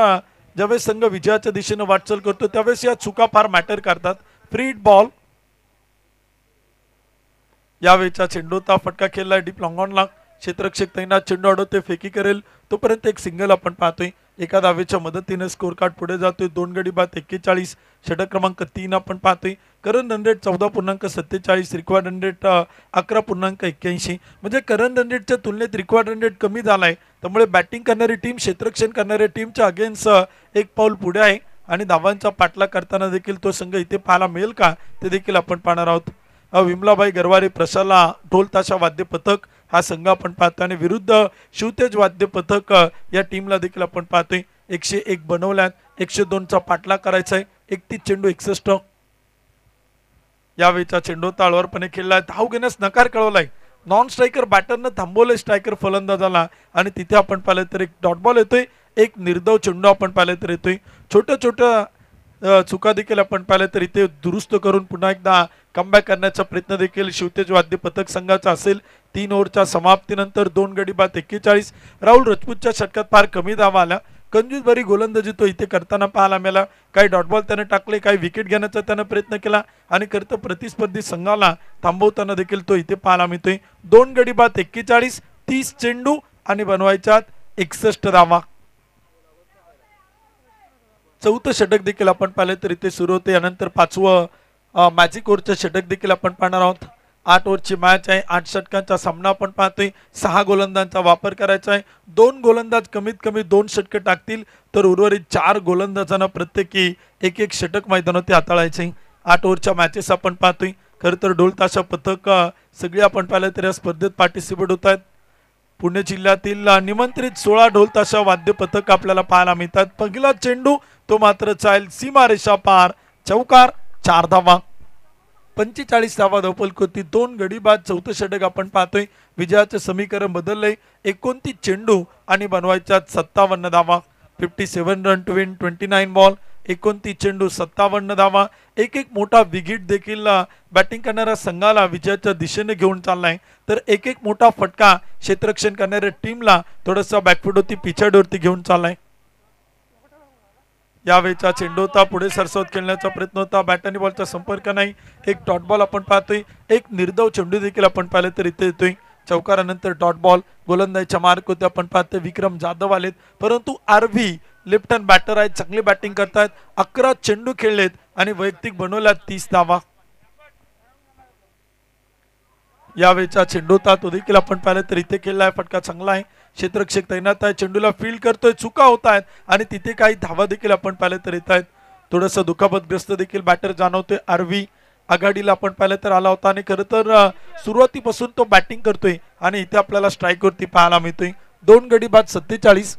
ज्यावेळेस संघ विजयाच्या दिशेने वाटचाल करतो त्यावेळेस या चुका फार मॅटर करतात. Free hit ball. यावेळेचा चेंडू होता, फटका खेळलाय डीप लॉंगॉनला, क्षेत्ररक्षक तैनात, चेंडू अडवते, फेकी करेल. तोपर्यंत एक सिंगल आपण पाहतोय. एका धावेच्या मदतीने स्कोर कार्ड पुढे जातोय, 2 गडी बाद 41. षटक क्रमांक 3 आपण पाहतोय. Current run rate 14.47, required run rate 11.81. म्हणजे करंट रन रेटच्या तुलनेत रिक्वायर्ड रन रेट कमी झालाय. त्यामुळे बॅटिंग करणारी टीम क्षेत्ररक्षण करणाऱ्या टीमच्या अगेन्स्ट एक पाऊल पुढे आहे आणि धावांचा पाठलाग करताना देखील तो संघ इथे पाहायला मिळेल का ते देखील आपण पाहणार आहोत. विमलाबाई गरवारे प्रशाला ढोल ताशा वाद्य पथक हा संघ आपण पाहतोय आणि विरुद्ध शिवतेज वाद्य पथक या टीमला देखील आपण पाहतोय. 101 बनवल्यात, 102चा पाठलाग करायचा आहे, 31 चेंडू 61. यावेळेचा चेंडू ताळवरपणे खेळलाय, धाव घेण्यास नकार कळवलाय. नॉन स्ट्रायकर बॅटरनं थांबवलंय स्ट्रायकर फलंदाजाला आणि तिथे आपण पाहिलं तर एक डॉट बॉल येतोय, एक निर्धाव चेंडू आपण पाहिलं तर येतोय. छोट्या छोट्या चुका देखील आपण पाहिलं तर इथे दुरुस्त करून पुन्हा एकदा कमबॅक करण्याचा प्रयत्न देखील शिवतेज वाद्य पथक संघाचा असेल. 3 ओव्हरच्या समाप्तीनंतर 2 गडी बाद 41. राहुल राजपूतच्या षटकात फार कमी धावा आल्या. कंजूसभरी गोलंदाजी तो इथे करताना पाहायला मिळाला. काही डॉट बॉल त्याने टाकले, काही विकेट घेण्याचा त्याने प्रयत्न केला आणि करता प्रतिस्पर्धी संघाला थांबवताना देखील तो इथे पाहायला मिळतोय. 2 गडी बाद 41, 30 चेंडू आणि बनवायच्यात 61 धावा. चौथं षटक देखील आपण पाहिलं तर इथे सुरू होते. यानंतर 5वं मॅजिक ओव्हरचं षटक देखील आपण पाहणार आहोत. 8 ओव्हरची मॅच आहे, 8 षटकांचा सामना आपण पाहतोय. 6 गोलंदाजांचा वापर करायचा आहे. 2 गोलंदाज कमीत कमी 2 षटकं टाकतील तर उर्वरित 4 गोलंदाजांना प्रत्येकी एक एक षटक मैदानावरती हाताळायचे. 8 ओव्हरच्या मॅचेस आपण पाहतोय. खरं तर ढोल ताशा पथक सगळे आपण पाहिलं तर या स्पर्धेत पार्टिसिपेट होत आहेत. पुणे जिल्ह्यातील निमंत्रित 16 ढोल ताशा वाद्य पथक आपल्याला पाहायला मिळतात. पहिला चेंडू तो मात्र चाल, सीमा रेषा पार, चौकार 4 धावा. 45 धावा धावफलक 2 गडी बाद. चौथं षटक आपण पाहतोय. विजयाचं समीकरण बदललंय. 29 चेंडू आणि बनवायच्यात 57 धावा. 57 रन टू विन 29 बॉल. 29 चेंडू 57 धावा. एक मोठा विकेट देखील बॅटिंग करणाऱ्या संघाला विजयाच्या दिशेने घेऊन चाललाय, तर एक मोठा फटका क्षेत्ररक्षण करणाऱ्या टीमला थोडासा बॅकफुटवरती पिछाडीवरती घेऊन चाललाय. यावेळेचा चेंडू होता, पुढे सरसावत खेळण्याचा प्रयत्न होता, बॅट आणि बॉलचा संपर्क नाही. एक डॉट बॉल आपण पाहतोय. एक निर्धाव चेंडू देखील आपण पाहिलं तर इथे येतोय. चौकारानंतर डॉट बॉल. गोलंदाजीच्या मार्क होते आपण पाहतोय. विक्रम जाधव आलेत, परंतु आरव्ही लेफ्ट हँड बॅटर आहेत, चांगली बॅटिंग करतायत. 11 चेंडू खेळलेत आणि वैयक्तिक बनवल्यात 30 धावा. यावेळेचा चेंडू होता, तो देखील आपण पाहिलं तर इथे खेळलाय. फटका चांगला आहे. क्षेत्ररक्षक तैनात आहे, चेंडूला फील्ड करतोय, चुका होत आहेत आणि तिथे काही धावा देखील आपण पाहिलं तर येत आहेत. थोडंसं दुखापतग्रस्त देखील बॅटर जाणवतोय. आरव्ही आघाडीला आपण पाहिलं तर आला होता आणि खरं तर सुरुवातीपासून तो बॅटिंग करतोय आणि इथे आपल्याला स्ट्राईक वरती पाहायला मिळतोय. 2 गडी बाद 47.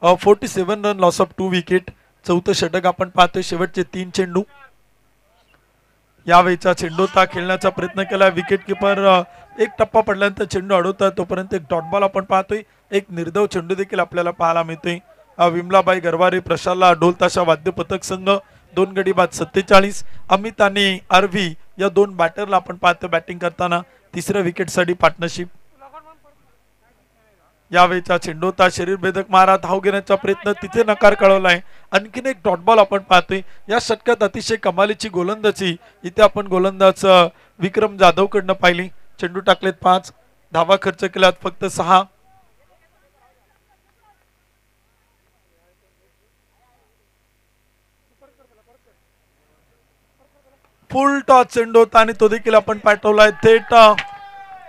47 रन लॉस ऑफ 2 विकेट. चौथं षटक आपण पाहतोय. शेवटचे 3 चेंडू. यावेळेचा चेंडू होता, खेळण्याचा प्रयत्न केला. विकेट किपर एक टप्पा पडल्यानंतर चेंडू अडवतात, तोपर्यंत एक डॉट बॉल आपण पाहतोय. एक निर्धाव चेंडू देखील आपल्याला पाहायला मिळतोय. विमलाबाई गरवारे प्रशाला ढोल ताशा वाद्य पथक संघ. 2 गडी बाद 47. अमित आणि आरव्ही या 2 बॅटरला आपण पाहतो बॅटिंग करताना. तिसऱ्या विकेटसाठी पार्टनरशिप. यावेळेचा चेंडू होता, शरीरभेदक मारा, धाव घेण्याचा प्रयत्न, तिथे नकार कळवलाय. आणखीन एक डॉट बॉल आपण पाहतोय. या षटकात अतिशय कमालीची गोलंदाजी इथे आपण गोलंदाज विक्रम जाधव कडनं पाहिली. चेंडू टाकलेत 5, धावा खर्च केल्यात फक्त 6. फुल टॉस चेंडू होता आणि तो देखील आपण पाठवलाय थेट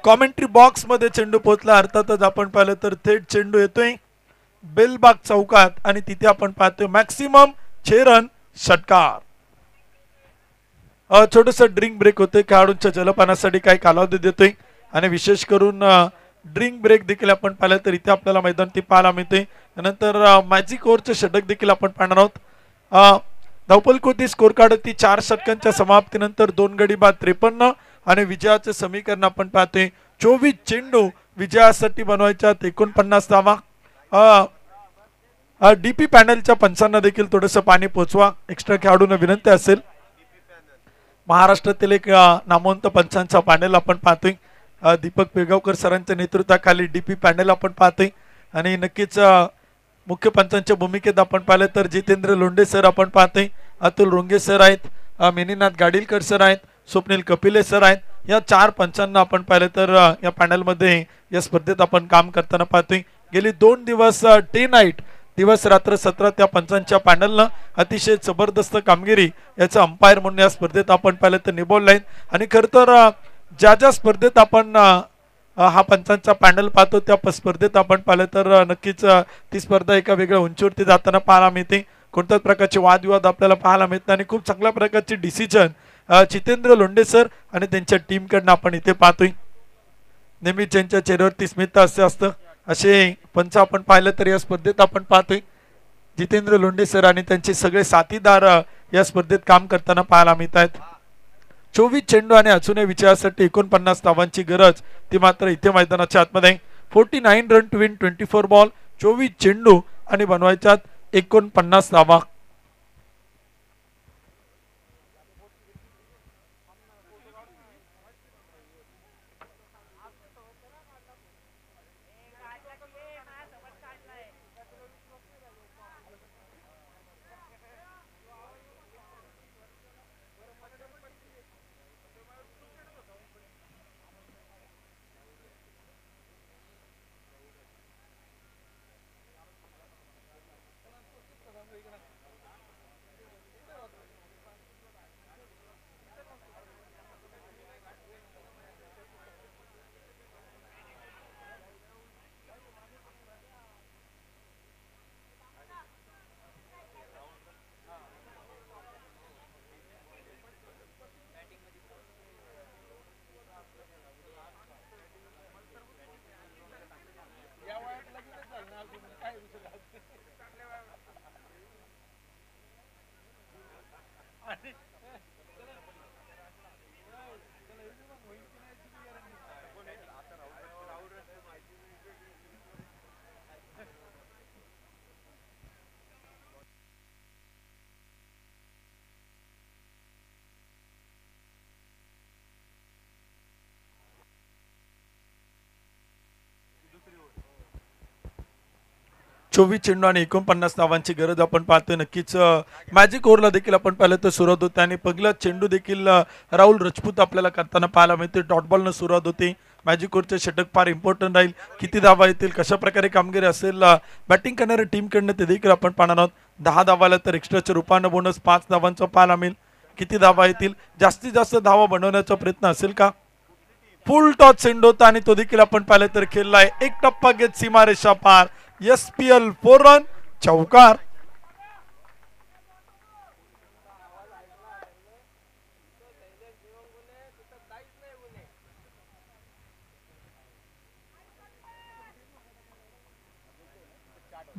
कॉमेंट्री बॉक्स मध्ये. चेंडू पोहोचला, अर्थातच आपण पाहिलं तर थेट चेंडू येतोय बेलबाग चौकात आणि तिथे आपण पाहतोय मॅक्सिमम 6 रन षटकार. छोटस ड्रिंक ब्रेक होते, खेळाडूंच्या जलपानासाठी काही कालावधी देतोय आणि विशेष करून ड्रिंक ब्रेक देखील आपण पाहिलं तर इथे आपल्याला मैदान पाहायला मिळते. नंतर मॅजिक ओव्हरचे षटक देखील आपण पाहणार आहोत. धावफलक स्कोर कार्ड 4 षटकांच्या समाप्तीनंतर 2 गडी बाद 53 आणि विजयाचे समीकरण आपण पाहतोय 24 चेंडू विजयासाठी बनवायच्या 49 धावा. डीपी पॅनलच्या पंचांना देखील थोडंसं पाणी पोचवा, एक्स्ट्रा खेळाडूंना विनंती असेल. महाराष्ट्रातील एक नामवंत पंचांचा पॅनल आपण पाहतोय. दीपक पेगावकर सरांच्या नेतृत्वाखाली डीपी पॅनल आपण पाहतोय आणि नक्कीच मुख्य पंचांच्या भूमिकेत आपण पाहिलं तर जितेंद्र लोंढे सर आपण पाहतोय, अतुल रोंगे सर आहेत, मेनीनाथ गाडीलकर सर आहेत, स्वप्नील कपिले सर आहेत. या 4 पंचांना आपण पाहिलं तर या पॅनलमध्ये या स्पर्धेत आपण काम करताना पाहतोय. गेली 2 दिवस डे नाईट दिवस रात्र 17 त्या पंचांच्या पॅनलनं अतिशय जबरदस्त कामगिरी याचं अंपायर म्हणून या स्पर्धेत आपण पाहिलं तर निभवलंय. आणि खरं तर ज्या स्पर्धेत आपण हा पंचांचा पॅनल पाहतो त्या स्पर्धेत आपण पाहिलं तर नक्कीच ती स्पर्धा एका वेगळ्या उंचीवरती जाताना पाहायला मिळते. कोणत्याच प्रकारचे वादविवाद आपल्याला पाहायला मिळत नाही आणि खूप चांगल्या प्रकारचे डिसिजन जितेंद्र लोंढे सर आणि त्यांच्या टीमकडनं आपण इथे पाहतोय. नेहमीच त्यांच्या चेहऱ्यावरती स्मित असे असतं, असे पंच आपण पाहिलं तर या स्पर्धेत आपण पाहतोय. जितेंद्र लोंढे सर आणि त्यांचे सगळे साथीदार या स्पर्धेत काम करताना पाहायला मिळत आहेत. 24 चेंडू आणि अजूनही विजयासाठी 49 धावांची गरज, ती मात्र इथे मैदानाच्या आतमध्ये. 49 रन टू विन 24 बॉल. 24 चेंडू आणि बनवायच्यात 49 धावा. 24 चेंडू आणि 49 धावांची गरज आपण पाहतोय. नक्कीच मॅजिक ओव्हरला देखील आपण पाहिलं तर सुरुवात होते आणि पहिला चेंडू देखील राहुल राजपूत आपल्याला करताना पाहायला मिळते. डॉट बॉलनं सुरुवात होते. मॅजिक ओव्हरचे षटक फार इम्पॉर्टंट राहील. किती धावा येतील, कशा प्रकारे कामगिरी असेल बॅटिंग करणाऱ्या टीमकडनं ते देखील आपण पाहणार आहोत. 10 धावाला तर एक्स्ट्राच्या रूपानं बोनस 5 धावांचा पाहायला मिळेल. किती धावा येतील, जास्तीत जास्त धावा बनवण्याचा प्रयत्न असेल का. फुल टॉस चेंडू होता आणि तो देखील आपण पाहिलं तर खेळलाय. एक टप्पा घेत सीमारेषा पार. SPL 4 रन, चौकार.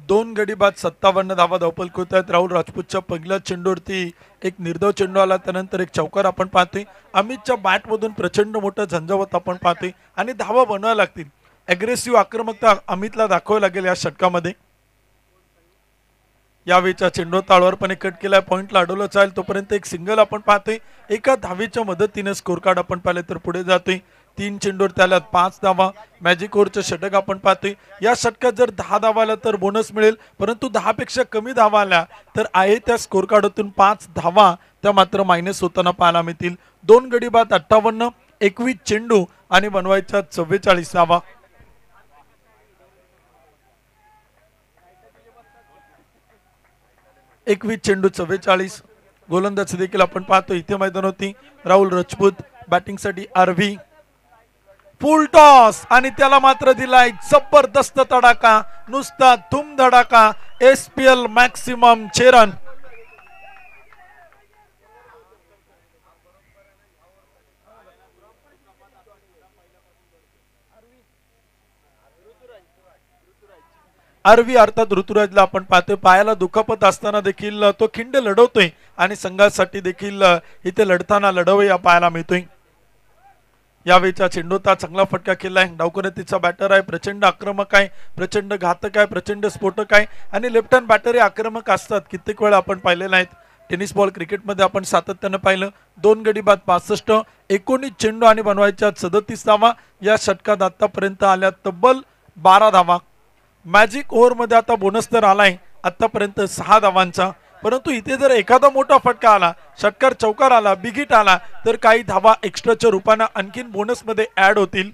दोन गडी बाद 57 धावा धावपल होत आहेत. राहुल राजपूतच्या पहिल्या चेंडूवरती एक निर्धाव चेंडू आला, त्यानंतर एक चौकार आपण पाहतोय. अमितच्या बॅटमधून प्रचंड मोठं झंझावत आपण पाहतोय आणि धावा बनवायला लागतील. अग्रेसिव्ह आक्रमकता अमितला दाखवावी लागेल या षटकामध्ये. यावेळीचा चेंडू ताळवारपणे कट केलाय. पॉइंटला अडवलं चालेल तोपर्यंत एक सिंगल आपण पाहतोय. एका धावेच्या मदतीने स्कोर कार्ड आपण पाहिले तर पुढे जातोय. 3 चेंडूवर त्याला 5 धावा. मॅजिक ओव्हरचं षटक आपण पाहतोय. या षटकात जर 10 धावा आल्या तर बोनस मिळेल, परंतु 10 पेक्षा कमी धावा आल्या तर आहे त्या स्कोर कार्डातून 5 धावा त्या मात्र मायनस होताना पाहायला मिळतील. 2 गडी बाद 58, 21 चेंडू आणि बनवायच्या 44 धावा. 21 चेंडू 44. गोलंदाजी देखील आपण पाहतो इथे मैदान होती. राहुल राजपूत बॅटिंगसाठी RV. फुल टॉस आणि त्याला मात्र दिलाय जबरदस्त तडाका, नुसता धूम धडाका. SPL maximum 6 run. RV अर्थात ऋतुराजला आपण पाहतोय. पायाला दुखापत असताना देखील तो खिंड लढवतोय आणि संघासाठी देखील इथे लढताना लढवया पाहायला मिळतोय. यावेळीचा चेंडूचा चांगला फटका केलाय. डावकुनेतीचा बॅटर आहे, प्रचंड आक्रमक आहे, प्रचंड घातक आहे, प्रचंड स्फोटक आहे आणि लेफ्ट हँड बॅटरी आक्रमक असतात. कित्येक वेळा आपण पाहिलेलं आहेत. टेनिस बॉल क्रिकेटमध्ये आपण सातत्यानं पाहिलं. 2 गडी बाद 65, 19 चेंडू आणि बनवायच्या 37 धावा. या षटकात आतापर्यंत आल्या तब्बल 12 धावा. मॅजिक ओव्हरमध्ये आता बोनस तर आलाय आतापर्यंत 6 धावांचा, परंतु इथे जर एखादा मोठा फटका आला, षटकार चौकार आला, बिगिट आला तर काही धावा एक्स्ट्राच्या रूपाने आणखीन बोनस मध्ये ऍड होतील.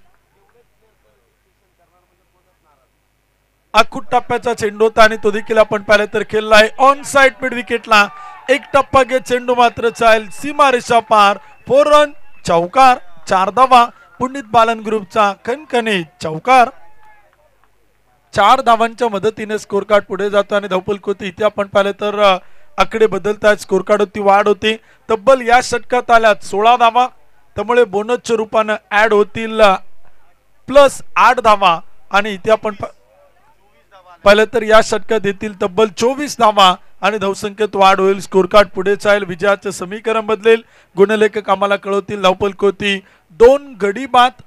आखूट टप्प्याचा चेंडू होता आणि तो देखील आपण पाहिलं तर खेळलाय ऑन साइड मिड विकेटला. एक टप्पा घेत चेंडू मात्र चाल सीमारेषा पार. 4 रन, चौकार, 4 धावा. पुनीत बालन ग्रुपचा खणखणीत चौकार. 4 धावांच्या मदतीने स्कोर कार्ड पुढे जातो आणि धावपल होती. इथे आपण पाहिलं तर आकडे बदलतात, स्कोर कार्ड होती वाढ होते. तब्बल या षटकात आल्यात 16 धावा, त्यामुळे बोनसच्या रूपाने ऍड होतील प्लस 8 धावा आणि इथे आपण पाहिलं तर या षटकात येतील तब्बल 24 धावा आणि धावसंख्येत वाढ होईल. स्कोर कार्ड पुढे जाईल, विजयाचं समीकरण बदलेल. गुणलेखक आम्हाला कळवतील. धावपल होती 2 गडी बाद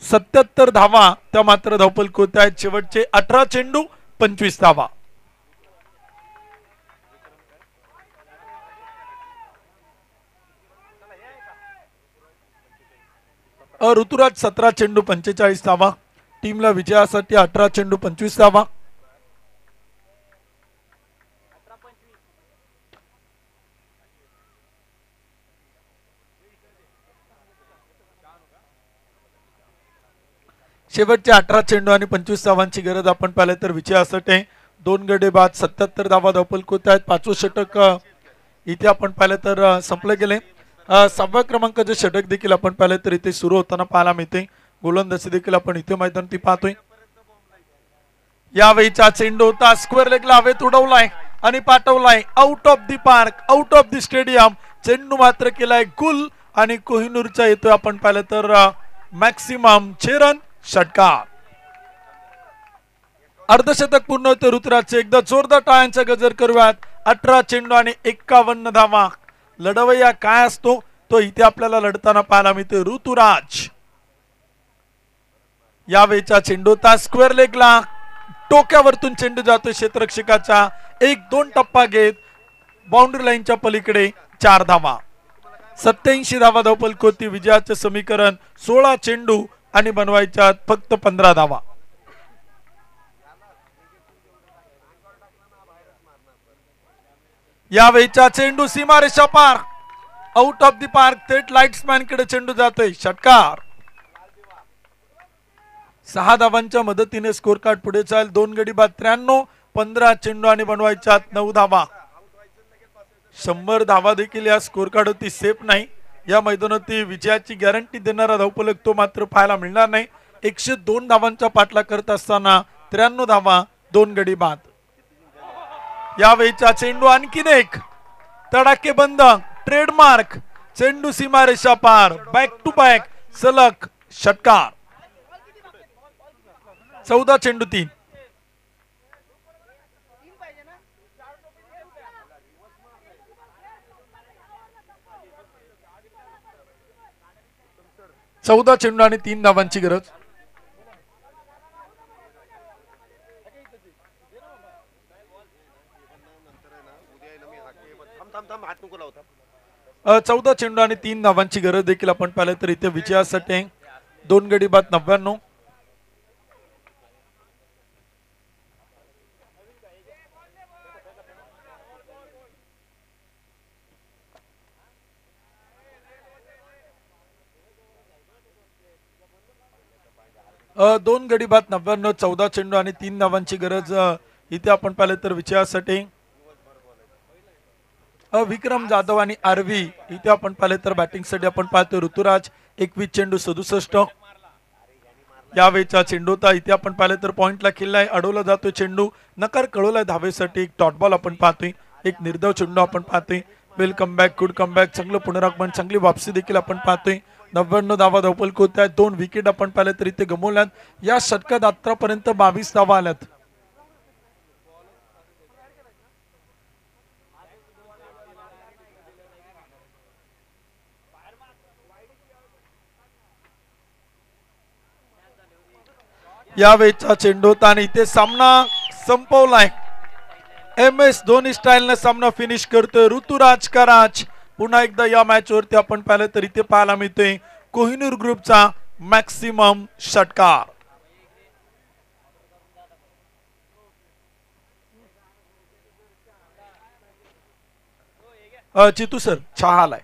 77 धावा त्या मात्र धावपल होत आहेत. शेवटचे 18 चेंडू 25 धावा. ऋतुराज 17 चेंडू 45 धावा. टीमला विजयासाठी 18 चेंडू 25 धावा. शेवटचे 18 चेंडू आणि 25 धावांची गरज आपण पाहिलं तर विजयासाठी. 2 गडी बाद 77 धावा धावपल होत आहेत. 5वं षटक इथे आपण पाहिलं तर संपले गेले. 6व्या क्रमांकाचे षटक देखील आपण पाहिलं तर इथे सुरू होताना पाहायला मिळते. गोलंदाजी देखील आपण इथे मैदानात पाहतोय. यावेळीचा चेंडू होता स्क्वेअर लेगला हवेत उडवलाय आणि पाठवलाय out of the park, out of the stadium. चेंडू मात्र केलाय गुल आणि कोहिनूरचा येतोय आपण पाहिलं तर मॅक्सिमम 6 रन. षटकार अर्धशतक पूर्ण होते ऋतुराजचे. एकदा जोरदार टाळ्यांचा गजर करूयात. 18 चेंडू आणि 51 धावा. लढवय्या काय असतो तो इथे आपल्याला लढताना पाहायला मिळतो ऋतुराज. यावेळेचा चेंडू स्क्वेअर लेगला टोक्यावरतून चेंडू जातो क्षेत्ररक्षकाचा. 1-2 टप्पा घेत बाउंड्री लाईनच्या पलीकडे 4 धावा. 87 धावा धावफलक होती. विजयाचे समीकरण 16 चेंडू आणि बनवायच्या फक्त 15 धावा. यावेळेचा चेंडू सीमारेषा पार आउट ऑफ द पार्क. थेट लाईट्समॅन कडे चेंडू जातोय. षटकार. 6 धावांच्या मदतीने स्कोर कार्ड पुढे चाल. 2 गडी बाद 93. 15 चेंडू आणि बनवायच्या 9 धावा. 100 धावा देखील या स्कोर कार्ड होती सेफ नाही. या मैदानात विजयाची गॅरंटी देणारा धावफलक तो मात्र पाहायला मिळणार नाही. 102 धावांचा पाठलाग करत असताना 93 धावा 2 गडी बाद. यावेळेचा चेंडू आणखीन एक तडाखेबंद ट्रेडमार्क चेंडू सीमारेषा पार. बॅक टू बॅक सलग षटकार. 14 चेंडू 3. चौदा चेंडू आणि 3 धावांची गरज. थांब 14 चेंडू आणि 3 धावांची गरज देखील आपण पाहिलं तर इथे विजयासाठी 2 गडी बाद 99. दोन गडी बाद 99. 14 चेंडू आणि 3 धावांची गरज इथे आपण पाहिलं तर विजयासाठी. विक्रम जाधव आणि आरवी इथे आपण पाहिले तर बॅटिंग साठी आपण पाहतो ऋतुराज. 21 चेंडू 67. यावेळेचा चेंडू होता इथे आपण पाहिले तर पॉइंटला खेळलाय. अडवला जातो चेंडू. नकार कळवलाय धावेसाठी. एक डॉट बॉल आपण पाहतोय. एक निर्धाव चेंडू आपण पाहतोय. Welcome back good come back चांगलं पुनरागमन चांगली वापसी देखील आपण पाहतोय. 99 धावा धावफलक होत आहेत. 2 विकेट आपण पाहिले तर इथे गमवल्यात. या षटकात आतापर्यंत 22 धावा आल्यात. यावेळेचा चेंडू होता आणि इथे सामना संपवलाय. MS धोनी स्टाईलने सामना फिनिश करतोय ऋतुराज कराच. पुन्हा एकदा या मॅच वरती आपण पाहिलं तर इथे पाहायला मिळतोय कोहिनूर ग्रुपचा मॅक्सिमम षटकार. चितू सर चहा आलाय.